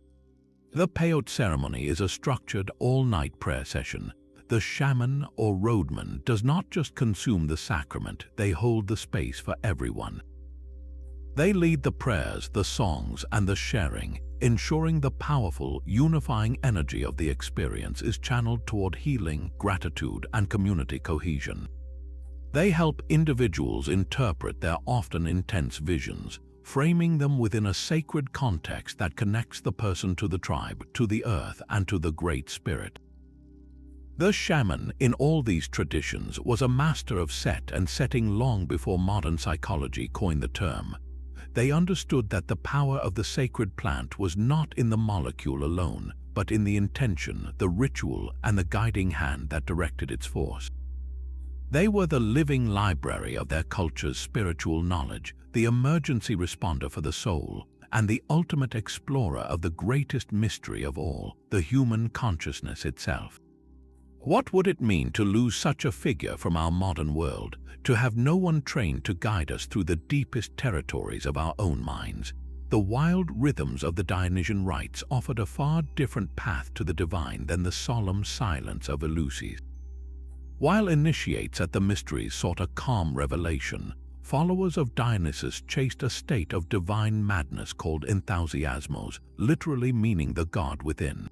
The peyote ceremony is a structured all-night prayer session. The shaman or roadman does not just consume the sacrament, they hold the space for everyone. They lead the prayers, the songs, and the sharing, ensuring the powerful, unifying energy of the experience is channeled toward healing, gratitude, and community cohesion. They help individuals interpret their often intense visions, framing them within a sacred context that connects the person to the tribe, to the earth, and to the Great Spirit. The shaman, in all these traditions, was a master of set and setting long before modern psychology coined the term. They understood that the power of the sacred plant was not in the molecule alone, but in the intention, the ritual, and the guiding hand that directed its force. They were the living library of their culture's spiritual knowledge, the emergency responder for the soul, and the ultimate explorer of the greatest mystery of all, the human consciousness itself. What would it mean to lose such a figure from our modern world, to have no one trained to guide us through the deepest territories of our own minds? The wild rhythms of the Dionysian rites offered a far different path to the divine than the solemn silence of Eleusis. While initiates at the mysteries sought a calm revelation, followers of Dionysus chased a state of divine madness called entheogens, literally meaning the god within.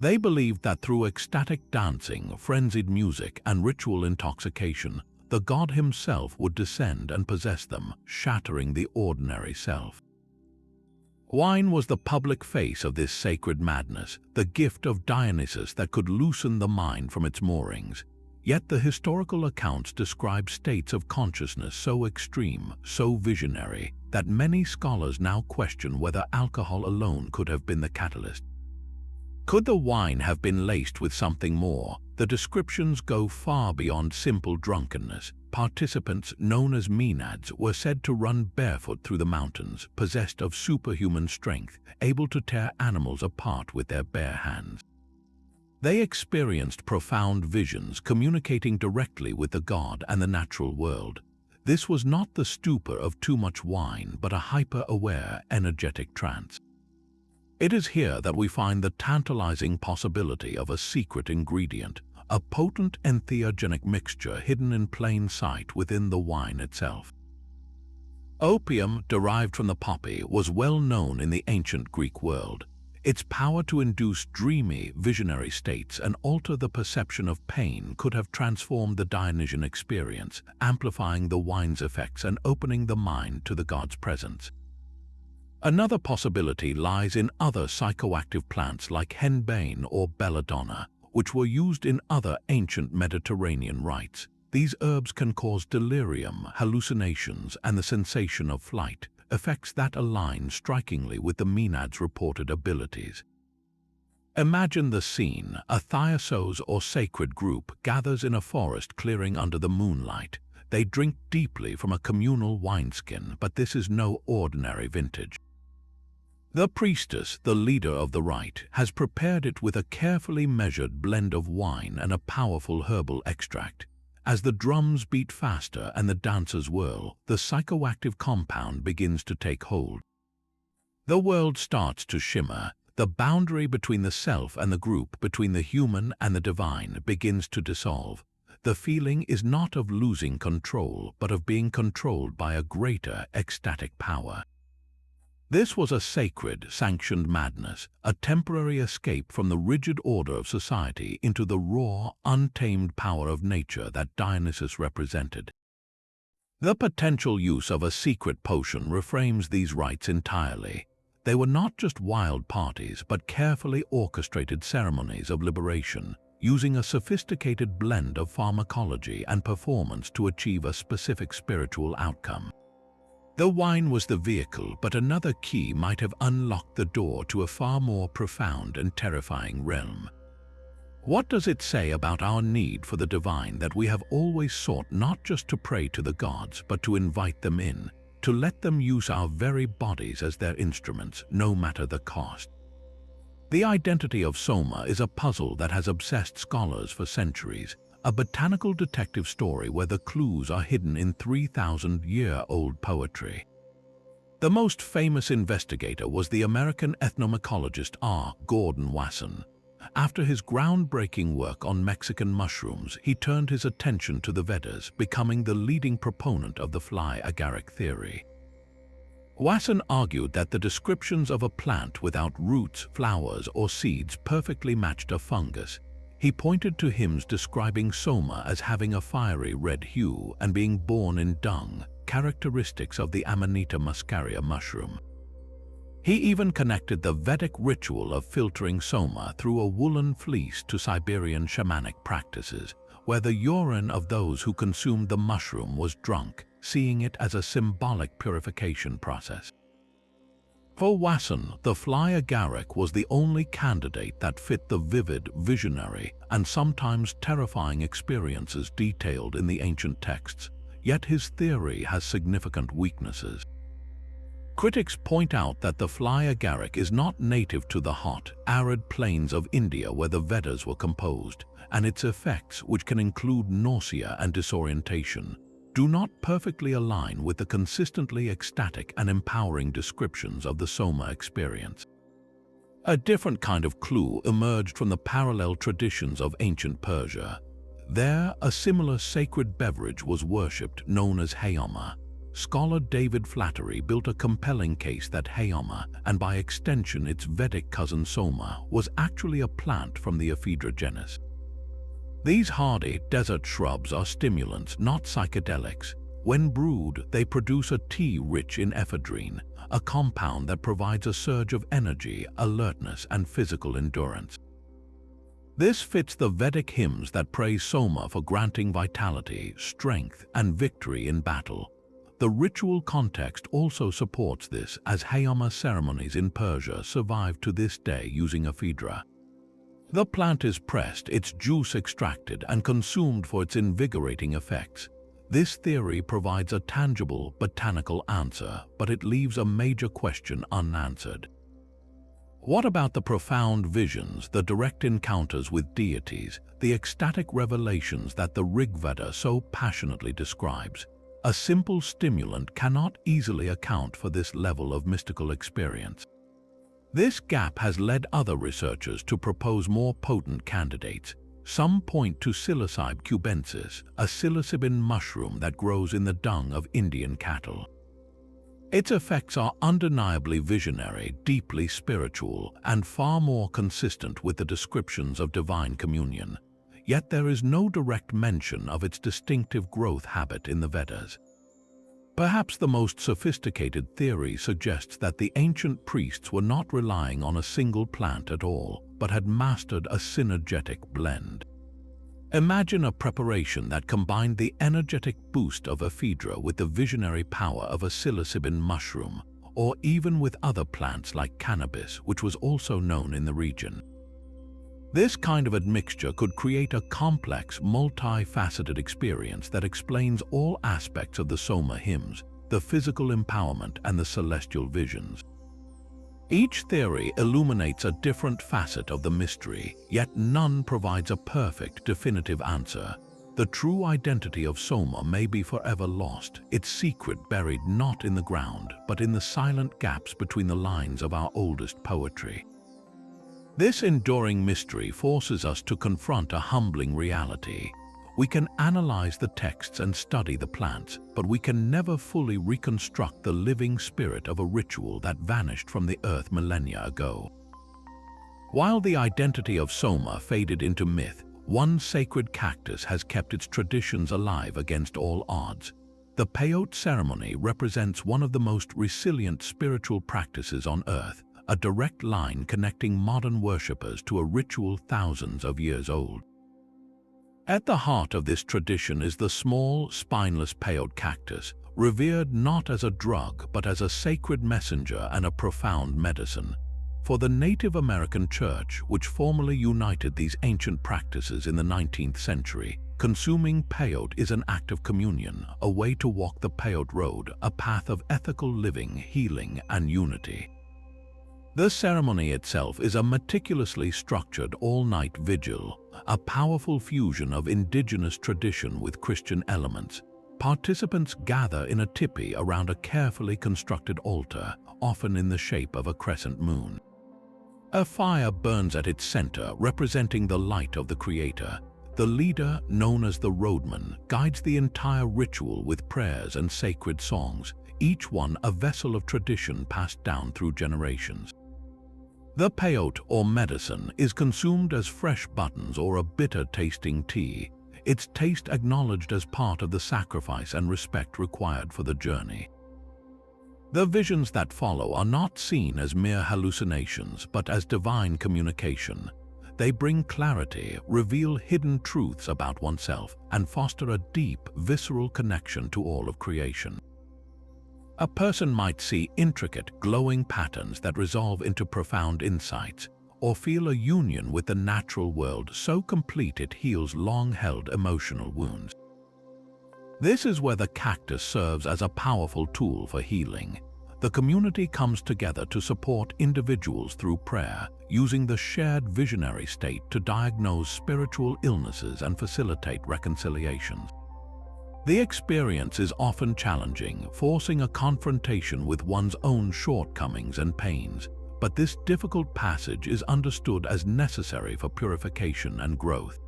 They believed that through ecstatic dancing, frenzied music, and ritual intoxication, the god himself would descend and possess them, shattering the ordinary self. Wine was the public face of this sacred madness, the gift of Dionysus that could loosen the mind from its moorings. Yet the historical accounts describe states of consciousness so extreme, so visionary, that many scholars now question whether alcohol alone could have been the catalyst. Could the wine have been laced with something more? The descriptions go far beyond simple drunkenness. Participants, known as Maenads, were said to run barefoot through the mountains, possessed of superhuman strength, able to tear animals apart with their bare hands. They experienced profound visions, communicating directly with the god and the natural world. This was not the stupor of too much wine, but a hyper-aware, energetic trance. It is here that we find the tantalizing possibility of a secret ingredient, a potent entheogenic mixture hidden in plain sight within the wine itself. Opium, derived from the poppy, was well known in the ancient Greek world. Its power to induce dreamy, visionary states and alter the perception of pain could have transformed the Dionysian experience, amplifying the wine's effects and opening the mind to the god's presence. Another possibility lies in other psychoactive plants like henbane or belladonna, which were used in other ancient Mediterranean rites. These herbs can cause delirium, hallucinations, and the sensation of flight, effects that align strikingly with the Maenads' reported abilities. Imagine the scene: a thiosos or sacred group gathers in a forest clearing under the moonlight. They drink deeply from a communal wineskin, but this is no ordinary vintage. The priestess, the leader of the rite, has prepared it with a carefully measured blend of wine and a powerful herbal extract. As the drums beat faster and the dancers whirl, the psychoactive compound begins to take hold. The world starts to shimmer. The boundary between the self and the group, between the human and the divine, begins to dissolve. The feeling is not of losing control, but of being controlled by a greater ecstatic power. This was a sacred, sanctioned madness, a temporary escape from the rigid order of society into the raw, untamed power of nature that Dionysus represented. The potential use of a secret potion reframes these rites entirely. They were not just wild parties, but carefully orchestrated ceremonies of liberation, using a sophisticated blend of pharmacology and performance to achieve a specific spiritual outcome. The wine was the vehicle, but another key might have unlocked the door to a far more profound and terrifying realm. What does it say about our need for the divine that we have always sought not just to pray to the gods, but to invite them in, to let them use our very bodies as their instruments, no matter the cost? The identity of Soma is a puzzle that has obsessed scholars for centuries, a botanical detective story where the clues are hidden in 3,000-year-old poetry. The most famous investigator was the American ethnomycologist R. Gordon Wasson. After his groundbreaking work on Mexican mushrooms, he turned his attention to the Vedas, becoming the leading proponent of the fly agaric theory. Wasson argued that the descriptions of a plant without roots, flowers, or seeds perfectly matched a fungus. He pointed to hymns describing Soma as having a fiery red hue and being born in dung, characteristics of the Amanita muscaria mushroom. He even connected the Vedic ritual of filtering Soma through a woolen fleece to Siberian shamanic practices, where the urine of those who consumed the mushroom was drunk, seeing it as a symbolic purification process. For Wasson, the fly agaric was the only candidate that fit the vivid, visionary, and sometimes terrifying experiences detailed in the ancient texts, yet his theory has significant weaknesses. Critics point out that the fly agaric is not native to the hot, arid plains of India where the Vedas were composed, and its effects, which can include nausea and disorientation, do not perfectly align with the consistently ecstatic and empowering descriptions of the Soma experience. A different kind of clue emerged from the parallel traditions of ancient Persia. There, a similar sacred beverage was worshipped known as hayama. Scholar David Flattery built a compelling case that hayama, and by extension its Vedic cousin Soma, was actually a plant from the ephedra genus. These hardy desert shrubs are stimulants, not psychedelics. When brewed, they produce a tea rich in ephedrine, a compound that provides a surge of energy, alertness, and physical endurance. This fits the Vedic hymns that praise Soma for granting vitality, strength, and victory in battle. The ritual context also supports this, as hayama ceremonies in Persia survive to this day using ephedra. The plant is pressed, its juice extracted, and consumed for its invigorating effects. This theory provides a tangible, botanical answer, but it leaves a major question unanswered. What about the profound visions, the direct encounters with deities, the ecstatic revelations that the Rigveda so passionately describes? A simple stimulant cannot easily account for this level of mystical experience. This gap has led other researchers to propose more potent candidates. Some point to psilocybe cubensis, a psilocybin mushroom that grows in the dung of Indian cattle. Its effects are undeniably visionary, deeply spiritual, and far more consistent with the descriptions of divine communion. Yet there is no direct mention of its distinctive growth habit in the Vedas. Perhaps the most sophisticated theory suggests that the ancient priests were not relying on a single plant at all, but had mastered a synergetic blend. Imagine a preparation that combined the energetic boost of ephedra with the visionary power of a psilocybin mushroom, or even with other plants like cannabis, which was also known in the region. This kind of admixture could create a complex, multifaceted experience that explains all aspects of the Soma hymns, the physical empowerment and the celestial visions. Each theory illuminates a different facet of the mystery, yet none provides a perfect, definitive answer. The true identity of Soma may be forever lost, its secret buried not in the ground, but in the silent gaps between the lines of our oldest poetry. This enduring mystery forces us to confront a humbling reality. We can analyze the texts and study the plants, but we can never fully reconstruct the living spirit of a ritual that vanished from the earth millennia ago. While the identity of Soma faded into myth, one sacred cactus has kept its traditions alive against all odds. The peyote ceremony represents one of the most resilient spiritual practices on earth, a direct line connecting modern worshippers to a ritual thousands of years old. At the heart of this tradition is the small, spineless peyote cactus, revered not as a drug but as a sacred messenger and a profound medicine. For the Native American Church, which formally united these ancient practices in the 19th century, consuming peyote is an act of communion, a way to walk the peyote road, a path of ethical living, healing, and unity. The ceremony itself is a meticulously structured all-night vigil, a powerful fusion of indigenous tradition with Christian elements. Participants gather in a tipi around a carefully constructed altar, often in the shape of a crescent moon. A fire burns at its center, representing the light of the Creator. The leader, known as the roadman, guides the entire ritual with prayers and sacred songs, each one a vessel of tradition passed down through generations. The peyote, or medicine, is consumed as fresh buttons or a bitter-tasting tea, its taste acknowledged as part of the sacrifice and respect required for the journey. The visions that follow are not seen as mere hallucinations, but as divine communication. They bring clarity, reveal hidden truths about oneself, and foster a deep, visceral connection to all of creation. A person might see intricate, glowing patterns that resolve into profound insights, or feel a union with the natural world so complete it heals long-held emotional wounds. This is where the cactus serves as a powerful tool for healing. The community comes together to support individuals through prayer, using the shared visionary state to diagnose spiritual illnesses and facilitate reconciliations. The experience is often challenging, forcing a confrontation with one's own shortcomings and pains, but this difficult passage is understood as necessary for purification and growth.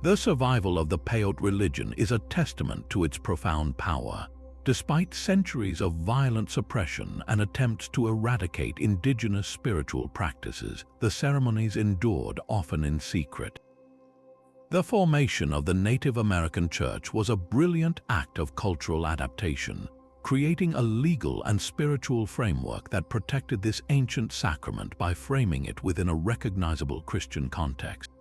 The survival of the peyote religion is a testament to its profound power. Despite centuries of violent suppression and attempts to eradicate indigenous spiritual practices, the ceremonies endured, often in secret. The formation of the Native American Church was a brilliant act of cultural adaptation, creating a legal and spiritual framework that protected this ancient sacrament by framing it within a recognizable Christian context.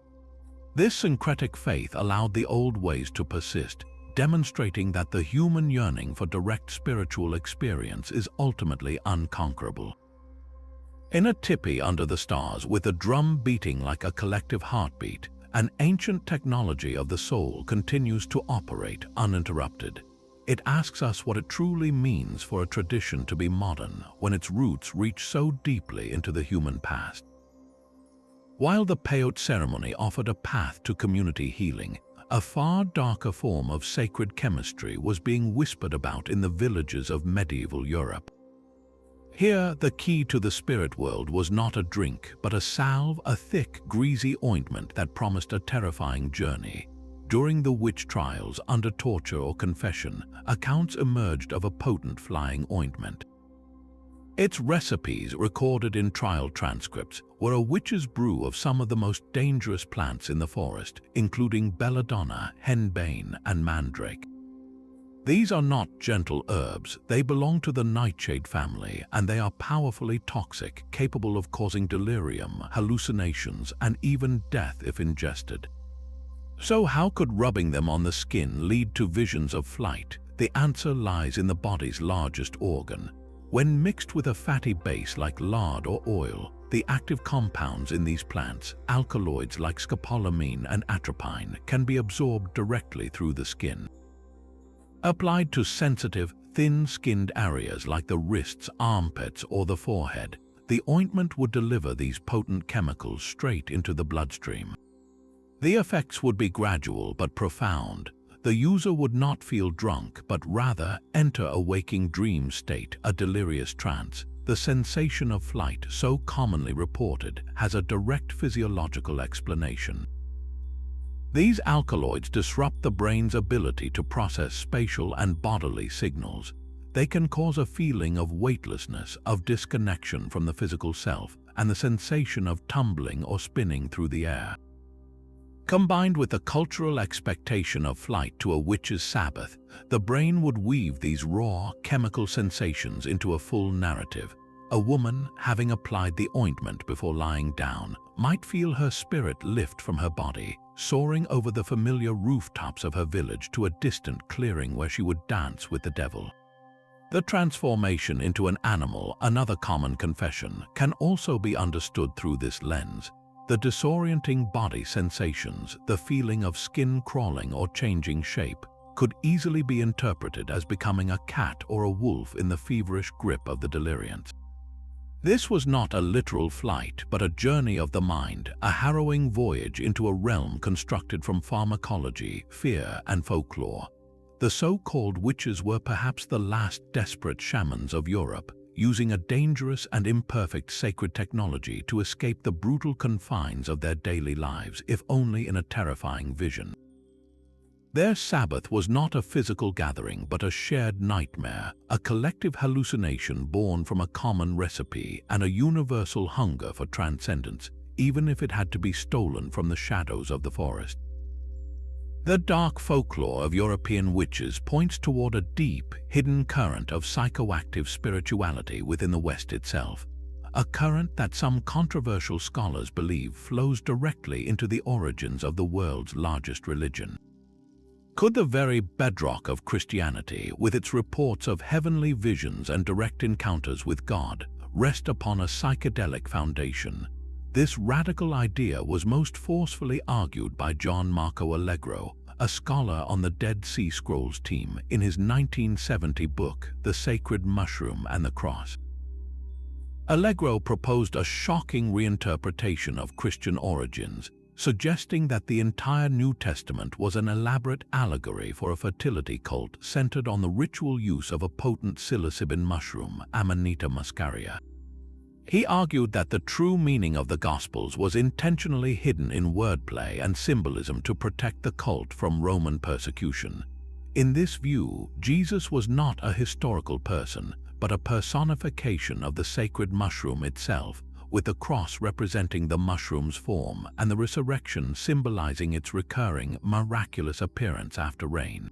This syncretic faith allowed the old ways to persist, demonstrating that the human yearning for direct spiritual experience is ultimately unconquerable. In a tipi under the stars, with a drum beating like a collective heartbeat, an ancient technology of the soul continues to operate uninterrupted. It asks us what it truly means for a tradition to be modern when its roots reach so deeply into the human past. While the peyote ceremony offered a path to community healing, a far darker form of sacred chemistry was being whispered about in the villages of medieval Europe. Here, the key to the spirit world was not a drink, but a salve, a thick, greasy ointment that promised a terrifying journey. During the witch trials, under torture or confession, accounts emerged of a potent flying ointment. Its recipes, recorded in trial transcripts, were a witch's brew of some of the most dangerous plants in the forest, including belladonna, henbane, and mandrake. These are not gentle herbs, they belong to the nightshade family, and they are powerfully toxic, capable of causing delirium, hallucinations, and even death if ingested. So how could rubbing them on the skin lead to visions of flight? The answer lies in the body's largest organ. When mixed with a fatty base like lard or oil, the active compounds in these plants, alkaloids like scopolamine and atropine, can be absorbed directly through the skin. Applied to sensitive, thin-skinned areas like the wrists, armpits, or the forehead, the ointment would deliver these potent chemicals straight into the bloodstream. The effects would be gradual but profound. The user would not feel drunk, but rather enter a waking dream state, a delirious trance. The sensation of flight, so commonly reported, has a direct physiological explanation. These alkaloids disrupt the brain's ability to process spatial and bodily signals. They can cause a feeling of weightlessness, of disconnection from the physical self, and the sensation of tumbling or spinning through the air. Combined with the cultural expectation of flight to a witch's Sabbath, the brain would weave these raw, chemical sensations into a full narrative. A woman, having applied the ointment before lying down, might feel her spirit lift from her body, soaring over the familiar rooftops of her village to a distant clearing where she would dance with the devil. The transformation into an animal, another common confession, can also be understood through this lens. The disorienting body sensations, the feeling of skin crawling or changing shape, could easily be interpreted as becoming a cat or a wolf in the feverish grip of the deliriants. This was not a literal flight, but a journey of the mind, a harrowing voyage into a realm constructed from pharmacology, fear, and folklore. The so-called witches were perhaps the last desperate shamans of Europe, using a dangerous and imperfect sacred technology to escape the brutal confines of their daily lives, if only in a terrifying vision. Their Sabbath was not a physical gathering, but a shared nightmare, a collective hallucination born from a common recipe and a universal hunger for transcendence, even if it had to be stolen from the shadows of the forest. The dark folklore of European witches points toward a deep, hidden current of psychoactive spirituality within the West itself, a current that some controversial scholars believe flows directly into the origins of the world's largest religion. Could the very bedrock of Christianity, with its reports of heavenly visions and direct encounters with God, rest upon a psychedelic foundation? This radical idea was most forcefully argued by John Marco Allegro, a scholar on the Dead Sea Scrolls team, in his 1970 book, The Sacred Mushroom and the Cross. Allegro proposed a shocking reinterpretation of Christian origins, suggesting that the entire New Testament was an elaborate allegory for a fertility cult centered on the ritual use of a potent psilocybin mushroom, Amanita muscaria. He argued that the true meaning of the Gospels was intentionally hidden in wordplay and symbolism to protect the cult from Roman persecution. In this view, Jesus was not a historical person, but a personification of the sacred mushroom itself, with the cross representing the mushroom's form and the resurrection symbolizing its recurring, miraculous appearance after rain.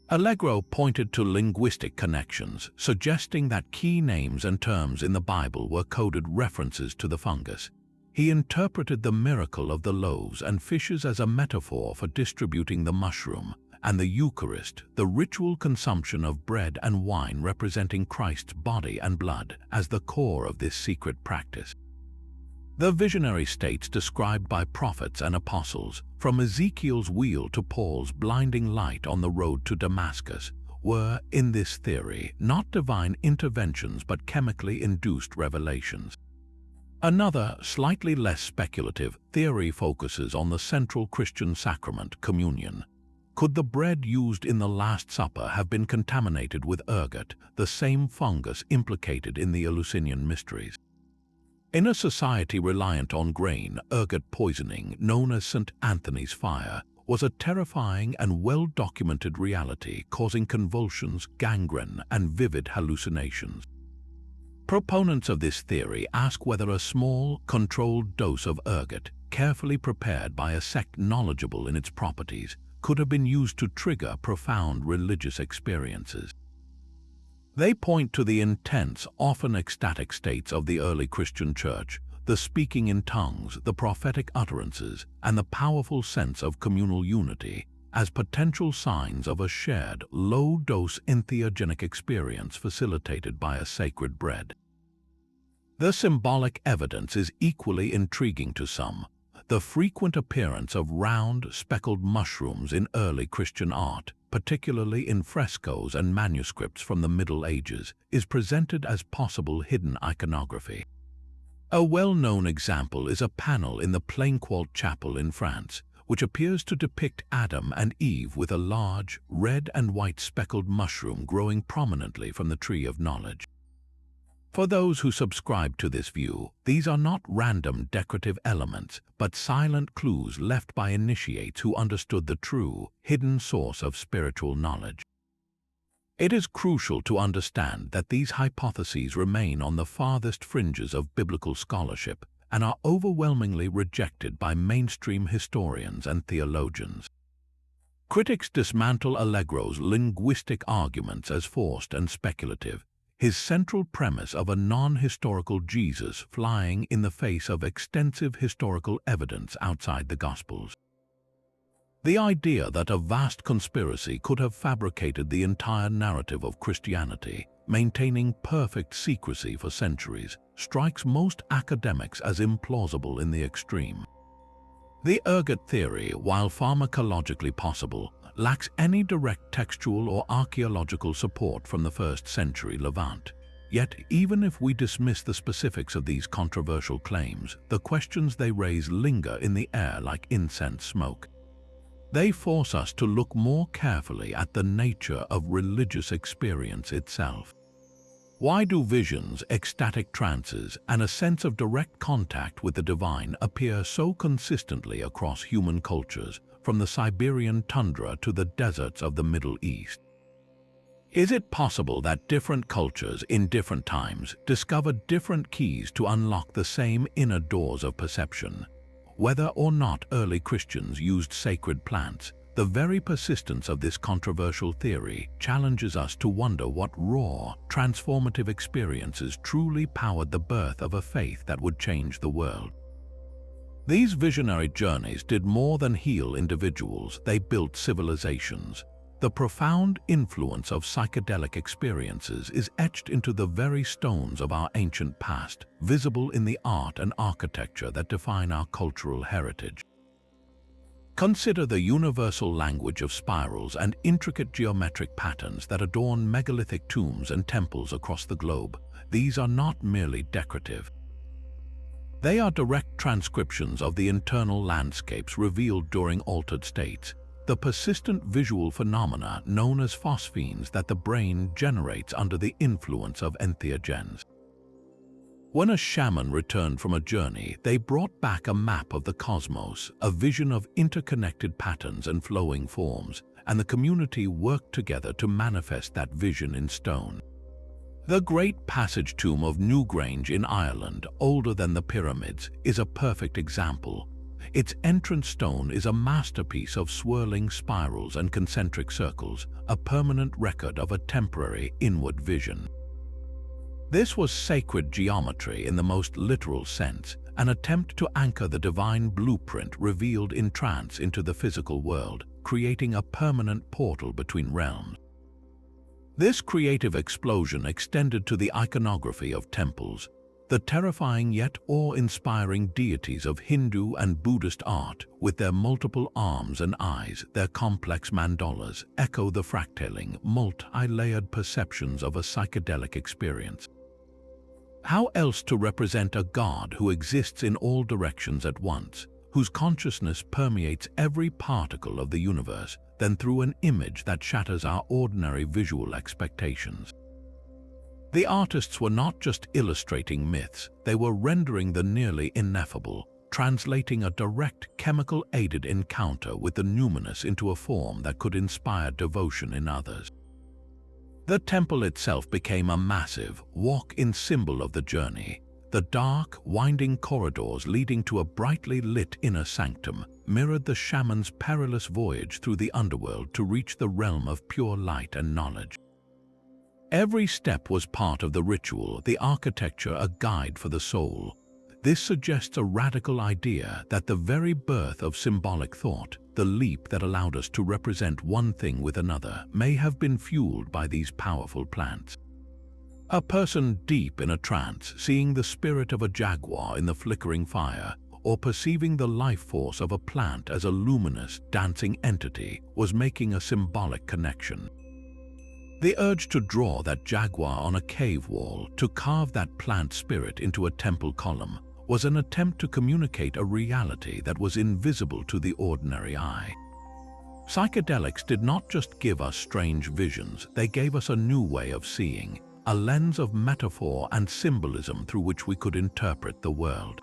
Allegro pointed to linguistic connections, suggesting that key names and terms in the Bible were coded references to the fungus. He interpreted the miracle of the loaves and fishes as a metaphor for distributing the mushroom, and the Eucharist, the ritual consumption of bread and wine representing Christ's body and blood, as the core of this secret practice. The visionary states described by prophets and apostles, from Ezekiel's wheel to Paul's blinding light on the road to Damascus, were, in this theory, not divine interventions but chemically induced revelations. Another, slightly less speculative, theory focuses on the central Christian sacrament, communion. Could the bread used in the Last Supper have been contaminated with ergot, the same fungus implicated in the Eleusinian mysteries? In a society reliant on grain, ergot poisoning, known as St. Anthony's fire, was a terrifying and well-documented reality, causing convulsions, gangrene, and vivid hallucinations. Proponents of this theory ask whether a small, controlled dose of ergot, carefully prepared by a sect knowledgeable in its properties, could have been used to trigger profound religious experiences. They point to the intense, often ecstatic states of the early Christian church, the speaking in tongues, the prophetic utterances, and the powerful sense of communal unity, as potential signs of a shared, low-dose entheogenic experience facilitated by a sacred bread. The symbolic evidence is equally intriguing to some. The frequent appearance of round, speckled mushrooms in early Christian art, particularly in frescoes and manuscripts from the Middle Ages, is presented as possible hidden iconography. A well-known example is a panel in the Plainquault Chapel in France, which appears to depict Adam and Eve with a large, red and white speckled mushroom growing prominently from the tree of knowledge. For those who subscribe to this view, these are not random decorative elements, but silent clues left by initiates who understood the true, hidden source of spiritual knowledge. It is crucial to understand that these hypotheses remain on the farthest fringes of biblical scholarship and are overwhelmingly rejected by mainstream historians and theologians. Critics dismantle Allegro's linguistic arguments as forced and speculative, his central premise of a non-historical Jesus flying in the face of extensive historical evidence outside the Gospels. The idea that a vast conspiracy could have fabricated the entire narrative of Christianity, maintaining perfect secrecy for centuries, strikes most academics as implausible in the extreme. The ergot theory, while pharmacologically possible, lacks any direct textual or archaeological support from the 1st century Levant. Yet, even if we dismiss the specifics of these controversial claims, the questions they raise linger in the air like incense smoke. They force us to look more carefully at the nature of religious experience itself. Why do visions, ecstatic trances, and a sense of direct contact with the divine appear so consistently across human cultures, from the Siberian tundra to the deserts of the Middle East? Is it possible that different cultures in different times discovered different keys to unlock the same inner doors of perception? Whether or not early Christians used sacred plants, the very persistence of this controversial theory challenges us to wonder what raw, transformative experiences truly powered the birth of a faith that would change the world. These visionary journeys did more than heal individuals, they built civilizations. The profound influence of psychedelic experiences is etched into the very stones of our ancient past, visible in the art and architecture that define our cultural heritage. Consider the universal language of spirals and intricate geometric patterns that adorn megalithic tombs and temples across the globe. These are not merely decorative. They are direct transcriptions of the internal landscapes revealed during altered states, the persistent visual phenomena known as phosphenes that the brain generates under the influence of entheogens. When a shaman returned from a journey, they brought back a map of the cosmos, a vision of interconnected patterns and flowing forms, and the community worked together to manifest that vision in stone. The Great Passage Tomb of Newgrange in Ireland, older than the pyramids, is a perfect example. Its entrance stone is a masterpiece of swirling spirals and concentric circles, a permanent record of a temporary inward vision. This was sacred geometry in the most literal sense, an attempt to anchor the divine blueprint revealed in trance into the physical world, creating a permanent portal between realms. This creative explosion extended to the iconography of temples. The terrifying yet awe-inspiring deities of Hindu and Buddhist art, with their multiple arms and eyes, their complex mandalas, echo the fractaling, multi-layered perceptions of a psychedelic experience. How else to represent a God who exists in all directions at once, whose consciousness permeates every particle of the universe, than through an image that shatters our ordinary visual expectations? The artists were not just illustrating myths, they were rendering the nearly ineffable, translating a direct chemical-aided encounter with the numinous into a form that could inspire devotion in others. The temple itself became a massive, walk-in symbol of the journey. The dark, winding corridors leading to a brightly lit inner sanctum mirrored the shaman's perilous voyage through the underworld to reach the realm of pure light and knowledge. Every step was part of the ritual, the architecture a guide for the soul. This suggests a radical idea that the very birth of symbolic thought, the leap that allowed us to represent one thing with another, may have been fueled by these powerful plants. A person deep in a trance, seeing the spirit of a jaguar in the flickering fire, or perceiving the life force of a plant as a luminous, dancing entity, was making a symbolic connection. The urge to draw that jaguar on a cave wall, to carve that plant spirit into a temple column, was an attempt to communicate a reality that was invisible to the ordinary eye. Psychedelics did not just give us strange visions, they gave us a new way of seeing, a lens of metaphor and symbolism through which we could interpret the world.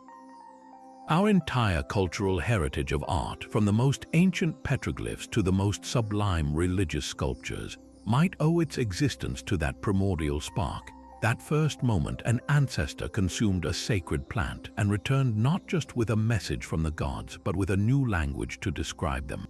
Our entire cultural heritage of art, from the most ancient petroglyphs to the most sublime religious sculptures, might owe its existence to that primordial spark, that first moment an ancestor consumed a sacred plant and returned not just with a message from the gods, but with a new language to describe them.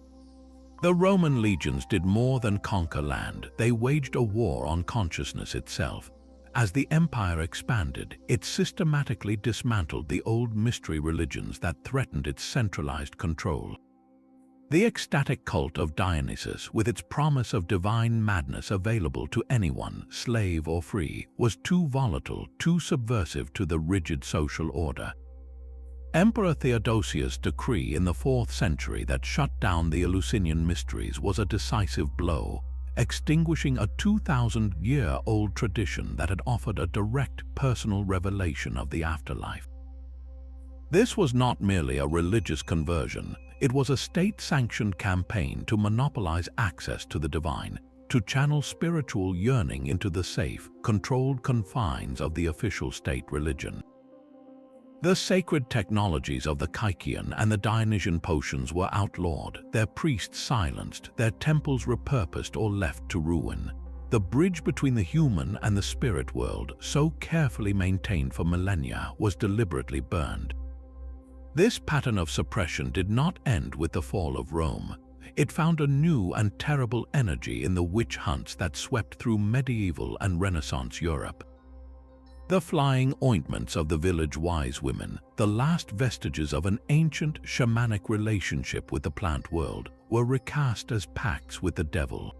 The Roman legions did more than conquer land, they waged a war on consciousness itself. As the empire expanded, it systematically dismantled the old mystery religions that threatened its centralized control. The ecstatic cult of Dionysus, with its promise of divine madness available to anyone, slave or free, was too volatile, too subversive to the rigid social order. Emperor Theodosius' decree in the 4th century that shut down the Eleusinian mysteries was a decisive blow, extinguishing a 2,000-year-old tradition that had offered a direct personal revelation of the afterlife. This was not merely a religious conversion, it was a state-sanctioned campaign to monopolize access to the divine, to channel spiritual yearning into the safe, controlled confines of the official state religion. The sacred technologies of the Kykeon and the Dionysian potions were outlawed, their priests silenced, their temples repurposed or left to ruin. The bridge between the human and the spirit world, so carefully maintained for millennia, was deliberately burned. This pattern of suppression did not end with the fall of Rome. It found a new and terrible energy in the witch hunts that swept through medieval and Renaissance Europe. The flying ointments of the village wise women, the last vestiges of an ancient shamanic relationship with the plant world, were recast as pacts with the devil.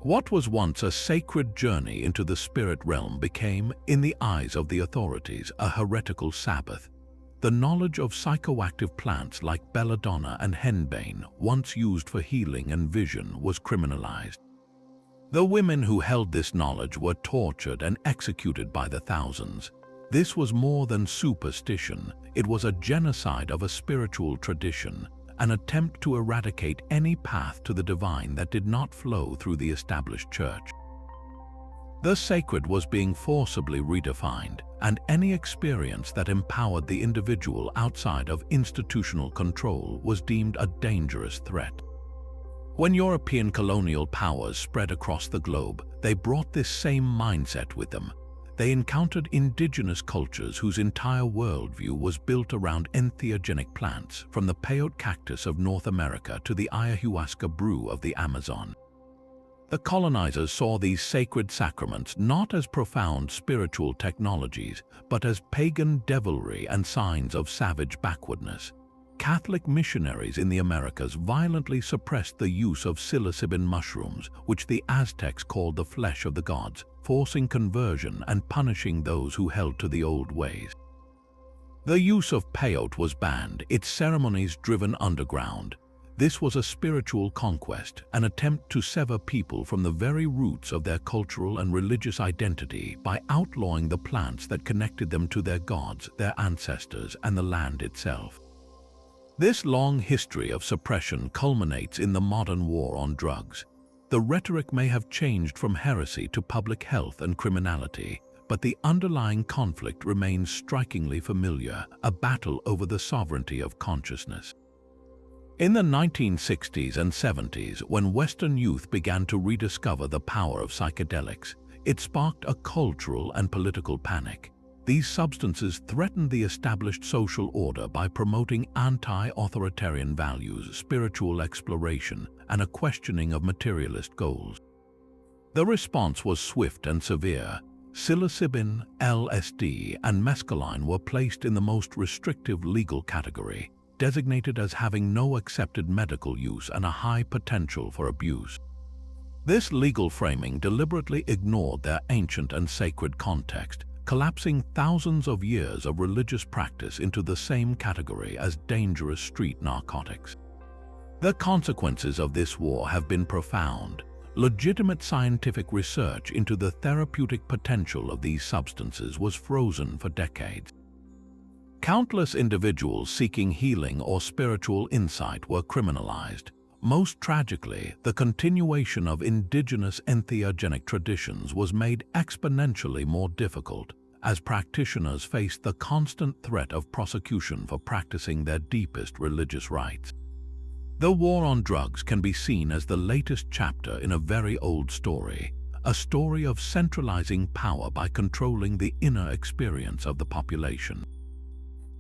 What was once a sacred journey into the spirit realm became, in the eyes of the authorities, a heretical Sabbath. The knowledge of psychoactive plants like belladonna and henbane, once used for healing and vision, was criminalized. The women who held this knowledge were tortured and executed by the thousands. This was more than superstition, it was a genocide of a spiritual tradition, an attempt to eradicate any path to the divine that did not flow through the established church. The sacred was being forcibly redefined, and any experience that empowered the individual outside of institutional control was deemed a dangerous threat. When European colonial powers spread across the globe, they brought this same mindset with them. They encountered indigenous cultures whose entire worldview was built around entheogenic plants, from the peyote cactus of North America to the Ayahuasca brew of the Amazon. The colonizers saw these sacred sacraments not as profound spiritual technologies, but as pagan devilry and signs of savage backwardness. Catholic missionaries in the Americas violently suppressed the use of psilocybin mushrooms, which the Aztecs called the flesh of the gods, forcing conversion and punishing those who held to the old ways. The use of peyote was banned, its ceremonies driven underground. This was a spiritual conquest, an attempt to sever people from the very roots of their cultural and religious identity by outlawing the plants that connected them to their gods, their ancestors, and the land itself. This long history of suppression culminates in the modern war on drugs. The rhetoric may have changed from heresy to public health and criminality, but the underlying conflict remains strikingly familiar, a battle over the sovereignty of consciousness. In the 1960s and 70s, when Western youth began to rediscover the power of psychedelics, it sparked a cultural and political panic. These substances threatened the established social order by promoting anti-authoritarian values, spiritual exploration, and a questioning of materialist goals. The response was swift and severe. Psilocybin, LSD, and mescaline were placed in the most restrictive legal category. designated as having no accepted medical use and a high potential for abuse. This legal framing deliberately ignored their ancient and sacred context, collapsing thousands of years of religious practice into the same category as dangerous street narcotics. The consequences of this war have been profound. Legitimate scientific research into the therapeutic potential of these substances was frozen for decades. Countless individuals seeking healing or spiritual insight were criminalized. Most tragically, the continuation of indigenous entheogenic traditions was made exponentially more difficult as practitioners faced the constant threat of prosecution for practicing their deepest religious rites. The war on drugs can be seen as the latest chapter in a very old story, a story of centralizing power by controlling the inner experience of the population.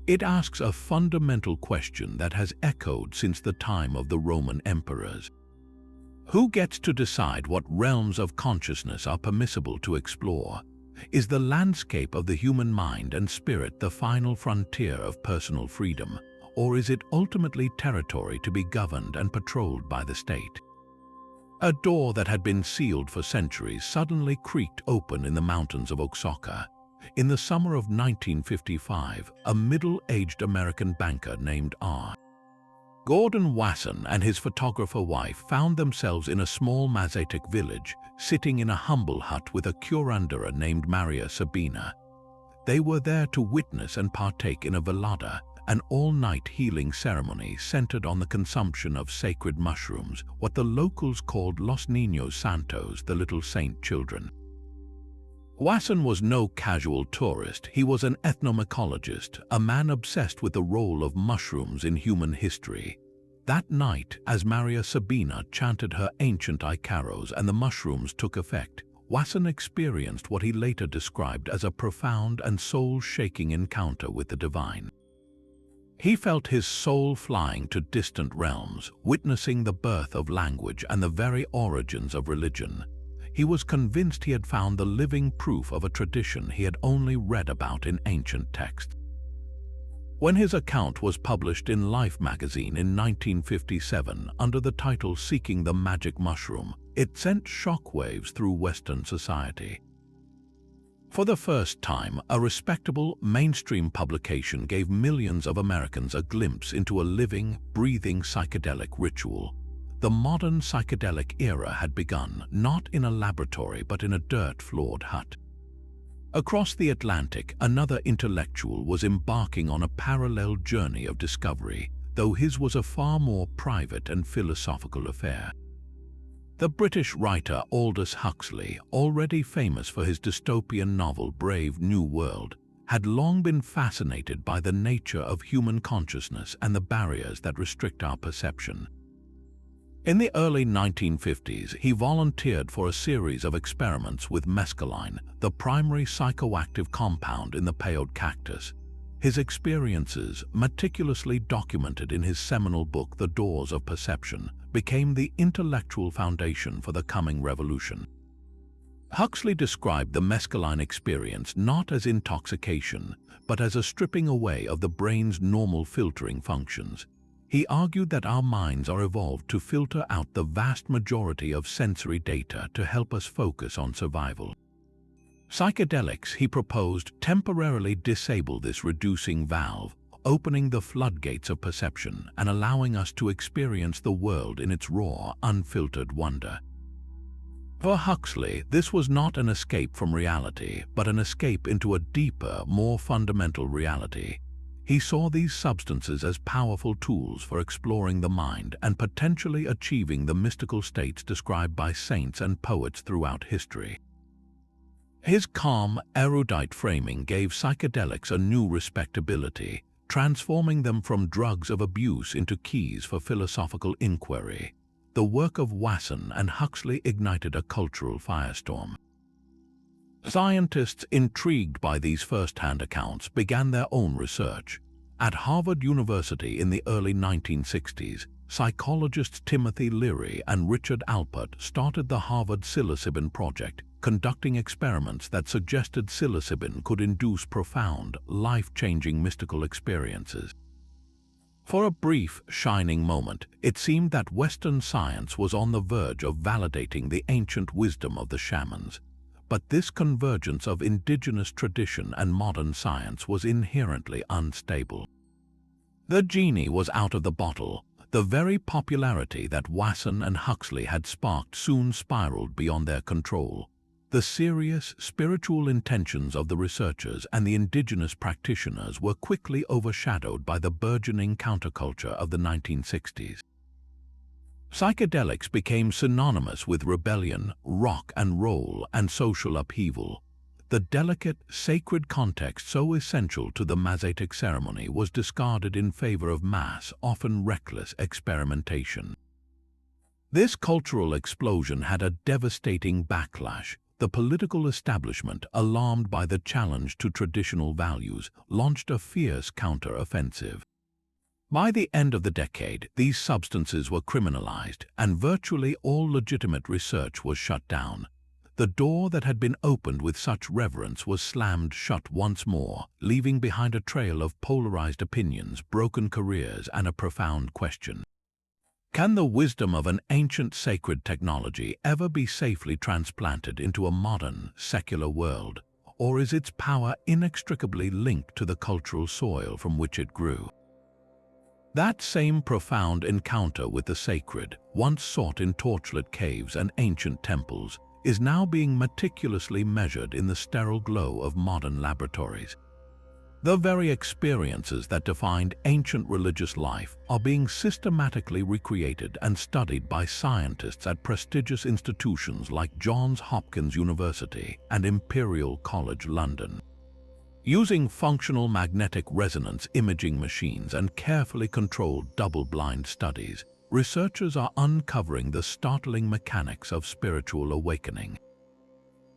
It asks a fundamental question that has echoed since the time of the Roman emperors. Who gets to decide what realms of consciousness are permissible to explore? Is the landscape of the human mind and spirit the final frontier of personal freedom, or is it ultimately territory to be governed and patrolled by the state? A door that had been sealed for centuries suddenly creaked open in the mountains of Oaxaca. In the summer of 1955, a middle-aged American banker named R. Gordon Wasson and his photographer wife found themselves in a small Mazatec village, sitting in a humble hut with a curandera named Maria Sabina. They were there to witness and partake in a velada, an all-night healing ceremony centered on the consumption of sacred mushrooms, what the locals called Los Niños Santos, the little saint children. Wasson was no casual tourist. He was an ethnomycologist, a man obsessed with the role of mushrooms in human history. That night, as Maria Sabina chanted her ancient icaros and the mushrooms took effect, Wasson experienced what he later described as a profound and soul-shaking encounter with the divine. He felt his soul flying to distant realms, witnessing the birth of language and the very origins of religion. He was convinced he had found the living proof of a tradition he had only read about in ancient texts. When his account was published in Life magazine in 1957 under the title Seeking the Magic Mushroom, it sent shockwaves through Western society. For the first time, a respectable, mainstream publication gave millions of Americans a glimpse into a living, breathing psychedelic ritual. The modern psychedelic era had begun, not in a laboratory but in a dirt-floored hut. Across the Atlantic, another intellectual was embarking on a parallel journey of discovery, though his was a far more private and philosophical affair. The British writer Aldous Huxley, already famous for his dystopian novel Brave New World, had long been fascinated by the nature of human consciousness and the barriers that restrict our perception. In the early 1950s, he volunteered for a series of experiments with mescaline, the primary psychoactive compound in the peyote cactus. His experiences, meticulously documented in his seminal book The Doors of Perception, became the intellectual foundation for the coming revolution. Huxley described the mescaline experience not as intoxication, but as a stripping away of the brain's normal filtering functions. He argued that our minds are evolved to filter out the vast majority of sensory data to help us focus on survival. Psychedelics, he proposed, temporarily disable this reducing valve, opening the floodgates of perception and allowing us to experience the world in its raw, unfiltered wonder. For Huxley, this was not an escape from reality, but an escape into a deeper, more fundamental reality. He saw these substances as powerful tools for exploring the mind and potentially achieving the mystical states described by saints and poets throughout history. His calm, erudite framing gave psychedelics a new respectability, transforming them from drugs of abuse into keys for philosophical inquiry. The work of Wasson and Huxley ignited a cultural firestorm. Scientists intrigued by these first-hand accounts began their own research. At Harvard University in the early 1960s, psychologists Timothy Leary and Richard Alpert started the Harvard Psilocybin Project, conducting experiments that suggested psilocybin could induce profound, life-changing mystical experiences. For a brief, shining moment, it seemed that Western science was on the verge of validating the ancient wisdom of the shamans. But this convergence of indigenous tradition and modern science was inherently unstable. The genie was out of the bottle. The very popularity that Wasson and Huxley had sparked soon spiraled beyond their control. The serious, spiritual intentions of the researchers and the indigenous practitioners were quickly overshadowed by the burgeoning counterculture of the 1960s. Psychedelics became synonymous with rebellion, rock and roll, and social upheaval. The delicate, sacred context so essential to the Mazatic ceremony was discarded in favor of mass, often reckless experimentation. This cultural explosion had a devastating backlash. The political establishment, alarmed by the challenge to traditional values, launched a fierce counter-offensive. By the end of the decade, these substances were criminalized, and virtually all legitimate research was shut down. The door that had been opened with such reverence was slammed shut once more, leaving behind a trail of polarized opinions, broken careers, and a profound question. Can the wisdom of an ancient sacred technology ever be safely transplanted into a modern, secular world, or is its power inextricably linked to the cultural soil from which it grew? That same profound encounter with the sacred, once sought in torchlit caves and ancient temples, is now being meticulously measured in the sterile glow of modern laboratories. The very experiences that defined ancient religious life are being systematically recreated and studied by scientists at prestigious institutions like Johns Hopkins University and Imperial College London. Using functional magnetic resonance imaging machines and carefully controlled double-blind studies, researchers are uncovering the startling mechanics of spiritual awakening.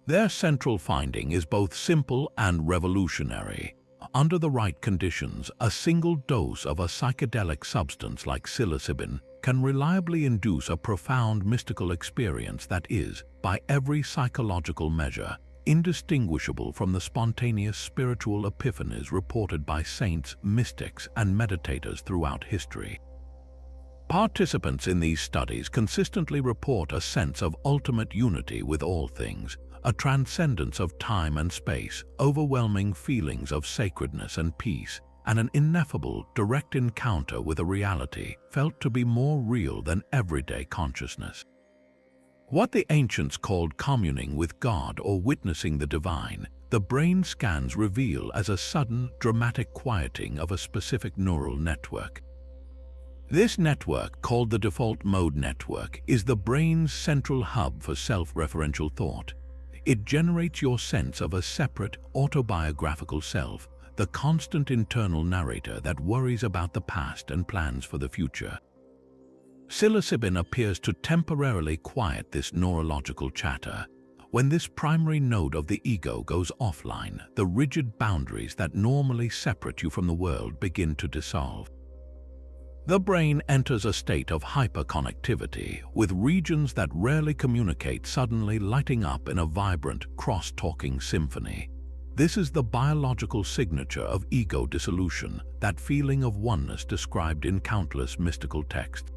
Their central finding is both simple and revolutionary. Under the right conditions, a single dose of a psychedelic substance like psilocybin can reliably induce a profound mystical experience that is, by every psychological measure, indistinguishable from the spontaneous spiritual epiphanies reported by saints, mystics, and meditators throughout history. Participants in these studies consistently report a sense of ultimate unity with all things, a transcendence of time and space, overwhelming feelings of sacredness and peace, and an ineffable, direct encounter with a reality felt to be more real than everyday consciousness. What the ancients called communing with God or witnessing the divine, the brain scans reveal as a sudden, dramatic quieting of a specific neural network. This network, called the default mode network, is the brain's central hub for self-referential thought. It generates your sense of a separate, autobiographical self, the constant internal narrator that worries about the past and plans for the future. Psilocybin appears to temporarily quiet this neurological chatter. When this primary node of the ego goes offline, the rigid boundaries that normally separate you from the world begin to dissolve. The brain enters a state of hyperconnectivity, with regions that rarely communicate suddenly lighting up in a vibrant, cross-talking symphony. This is the biological signature of ego dissolution, that feeling of oneness described in countless mystical texts.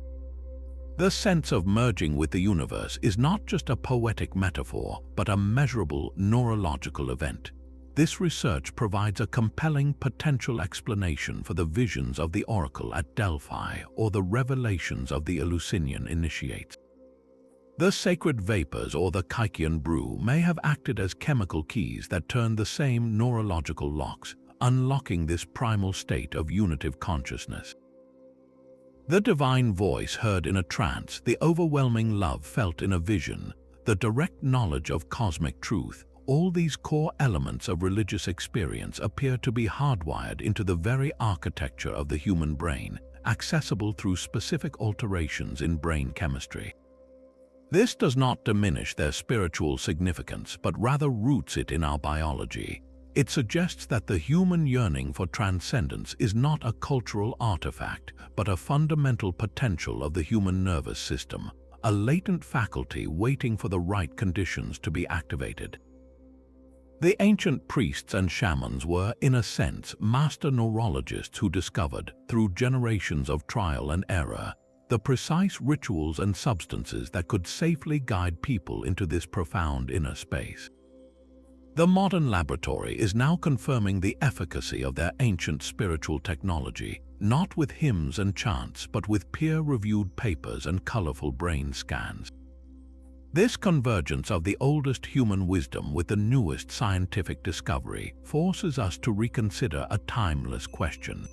The sense of merging with the universe is not just a poetic metaphor, but a measurable neurological event. This research provides a compelling potential explanation for the visions of the oracle at Delphi or the revelations of the Eleusinian initiates. The sacred vapors or the Kykeon brew may have acted as chemical keys that turned the same neurological locks, unlocking this primal state of unitive consciousness. The divine voice heard in a trance, the overwhelming love felt in a vision, the direct knowledge of cosmic truth, all these core elements of religious experience appear to be hardwired into the very architecture of the human brain, accessible through specific alterations in brain chemistry. This does not diminish their spiritual significance, but rather roots it in our biology. It suggests that the human yearning for transcendence is not a cultural artifact, but a fundamental potential of the human nervous system, a latent faculty waiting for the right conditions to be activated. The ancient priests and shamans were, in a sense, master neurologists who discovered, through generations of trial and error, the precise rituals and substances that could safely guide people into this profound inner space. The modern laboratory is now confirming the efficacy of their ancient spiritual technology, not with hymns and chants, but with peer-reviewed papers and colorful brain scans. This convergence of the oldest human wisdom with the newest scientific discovery forces us to reconsider a timeless question.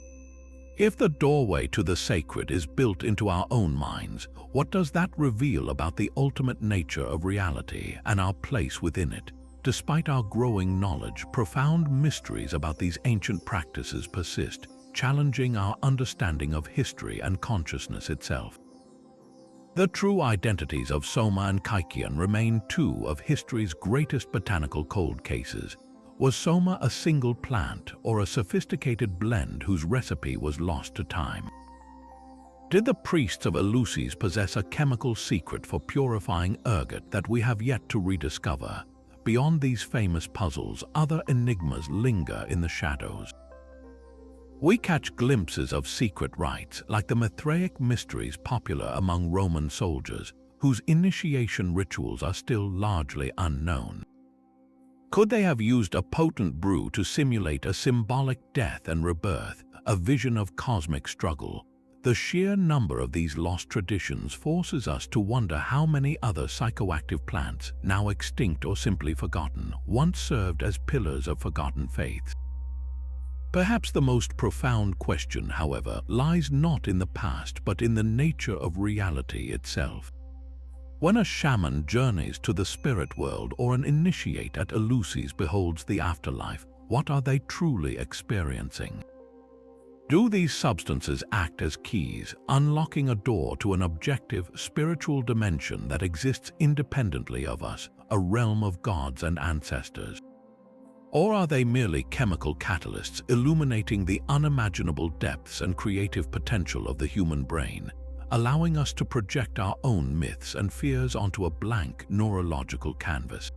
If the doorway to the sacred is built into our own minds, what does that reveal about the ultimate nature of reality and our place within it? Despite our growing knowledge, profound mysteries about these ancient practices persist, challenging our understanding of history and consciousness itself. The true identities of Soma and Kykeon remain two of history's greatest botanical cold cases. Was Soma a single plant or a sophisticated blend whose recipe was lost to time? Did the priests of Eleusis possess a chemical secret for purifying ergot that we have yet to rediscover? Beyond these famous puzzles, other enigmas linger in the shadows. We catch glimpses of secret rites, like the Mithraic mysteries popular among Roman soldiers, whose initiation rituals are still largely unknown. Could they have used a potent brew to simulate a symbolic death and rebirth, a vision of cosmic struggle? The sheer number of these lost traditions forces us to wonder how many other psychoactive plants, now extinct or simply forgotten, once served as pillars of forgotten faiths. Perhaps the most profound question, however, lies not in the past but in the nature of reality itself. When a shaman journeys to the spirit world or an initiate at Eleusis beholds the afterlife, what are they truly experiencing? Do these substances act as keys, unlocking a door to an objective, spiritual dimension that exists independently of us, a realm of gods and ancestors? Or are they merely chemical catalysts illuminating the unimaginable depths and creative potential of the human brain, allowing us to project our own myths and fears onto a blank neurological canvas?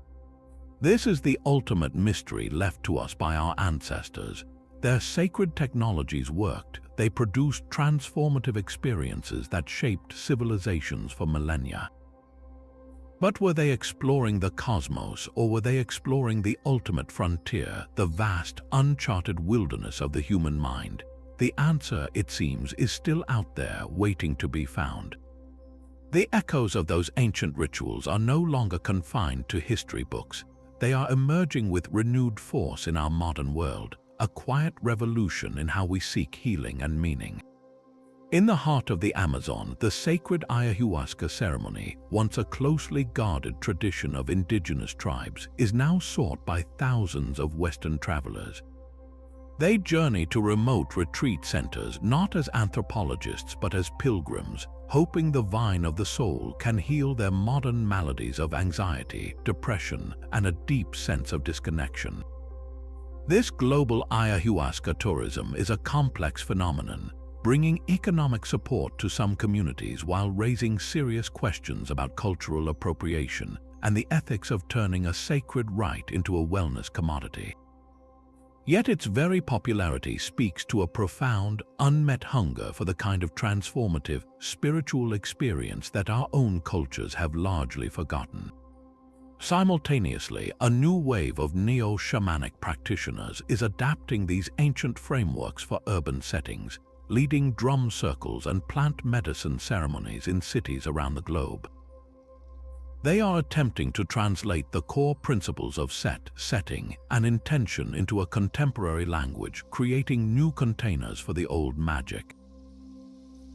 This is the ultimate mystery left to us by our ancestors. Their sacred technologies worked. They produced transformative experiences that shaped civilizations for millennia. But were they exploring the cosmos, or were they exploring the ultimate frontier, the vast, uncharted wilderness of the human mind? The answer, it seems, is still out there, waiting to be found. The echoes of those ancient rituals are no longer confined to history books. They are emerging with renewed force in our modern world, a quiet revolution in how we seek healing and meaning. In the heart of the Amazon, the sacred Ayahuasca ceremony, once a closely guarded tradition of indigenous tribes, is now sought by thousands of Western travelers. They journey to remote retreat centers not as anthropologists but as pilgrims, hoping the vine of the soul can heal their modern maladies of anxiety, depression, and a deep sense of disconnection. This global ayahuasca tourism is a complex phenomenon, bringing economic support to some communities while raising serious questions about cultural appropriation and the ethics of turning a sacred rite into a wellness commodity. Yet its very popularity speaks to a profound, unmet hunger for the kind of transformative, spiritual experience that our own cultures have largely forgotten. Simultaneously, a new wave of neo-shamanic practitioners is adapting these ancient frameworks for urban settings, leading drum circles and plant medicine ceremonies in cities around the globe. They are attempting to translate the core principles of setting, and intention into a contemporary language, creating new containers for the old magic.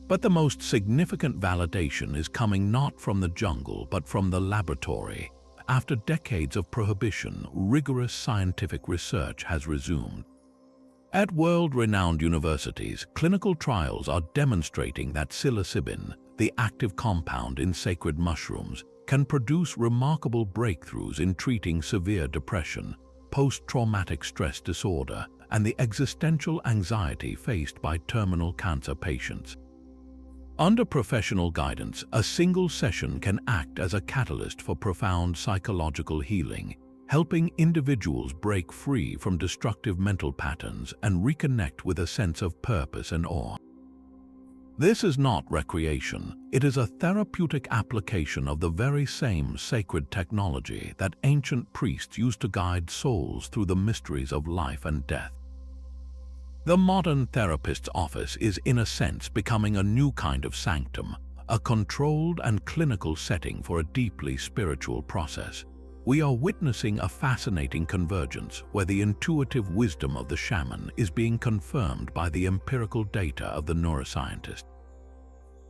But the most significant validation is coming not from the jungle but from the laboratory. After decades of prohibition, rigorous scientific research has resumed. At world-renowned universities, clinical trials are demonstrating that psilocybin, the active compound in sacred mushrooms, can produce remarkable breakthroughs in treating severe depression, post-traumatic stress disorder, and the existential anxiety faced by terminal cancer patients. Under professional guidance, a single session can act as a catalyst for profound psychological healing, helping individuals break free from destructive mental patterns and reconnect with a sense of purpose and awe. This is not recreation, it is a therapeutic application of the very same sacred technology that ancient priests used to guide souls through the mysteries of life and death. The modern therapist's office is, in a sense, becoming a new kind of sanctum, a controlled and clinical setting for a deeply spiritual process. We are witnessing a fascinating convergence where the intuitive wisdom of the shaman is being confirmed by the empirical data of the neuroscientist.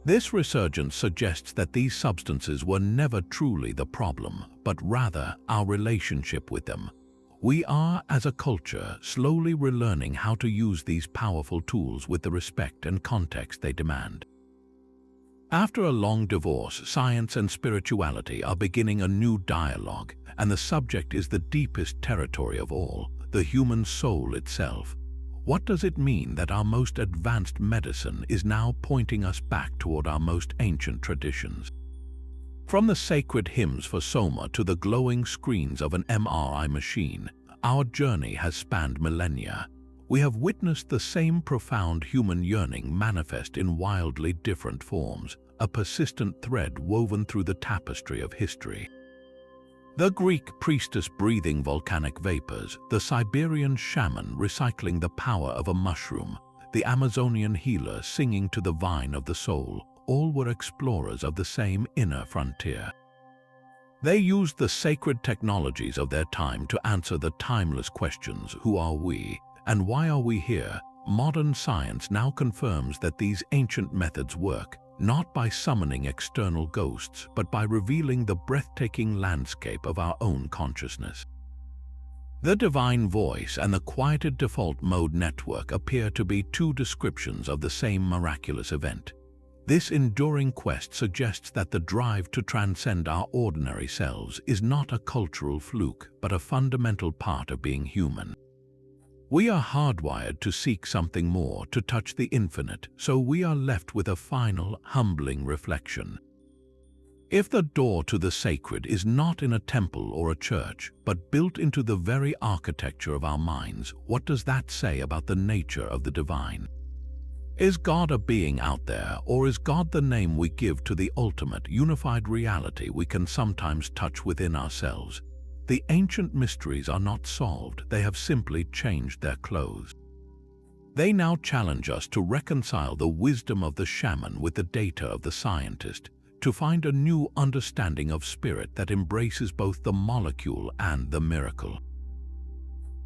This resurgence suggests that these substances were never truly the problem, but rather our relationship with them. We are, as a culture, slowly relearning how to use these powerful tools with the respect and context they demand. After a long divorce, science and spirituality are beginning a new dialogue, and the subject is the deepest territory of all, the human soul itself. What does it mean that our most advanced medicine is now pointing us back toward our most ancient traditions? From the sacred hymns for Soma to the glowing screens of an MRI machine, our journey has spanned millennia. We have witnessed the same profound human yearning manifest in wildly different forms, a persistent thread woven through the tapestry of history. The Greek priestess breathing volcanic vapors, the Siberian shaman recycling the power of a mushroom, the Amazonian healer singing to the vine of the soul, all were explorers of the same inner frontier. They used the sacred technologies of their time to answer the timeless questions: who are we, and why are we here? Modern science now confirms that these ancient methods work, not by summoning external ghosts, but by revealing the breathtaking landscape of our own consciousness. The divine voice and the quieted default mode network appear to be two descriptions of the same miraculous event. This enduring quest suggests that the drive to transcend our ordinary selves is not a cultural fluke, but a fundamental part of being human. We are hardwired to seek something more, to touch the infinite, so we are left with a final, humbling reflection. If the door to the sacred is not in a temple or a church, but built into the very architecture of our minds, what does that say about the nature of the divine? Is God a being out there, or is God the name we give to the ultimate, unified reality we can sometimes touch within ourselves? The ancient mysteries are not solved, they have simply changed their clothes. They now challenge us to reconcile the wisdom of the shaman with the data of the scientist, to find a new understanding of spirit that embraces both the molecule and the miracle.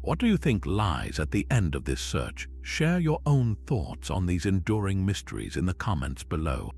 What do you think lies at the end of this search? Share your own thoughts on these enduring mysteries in the comments below.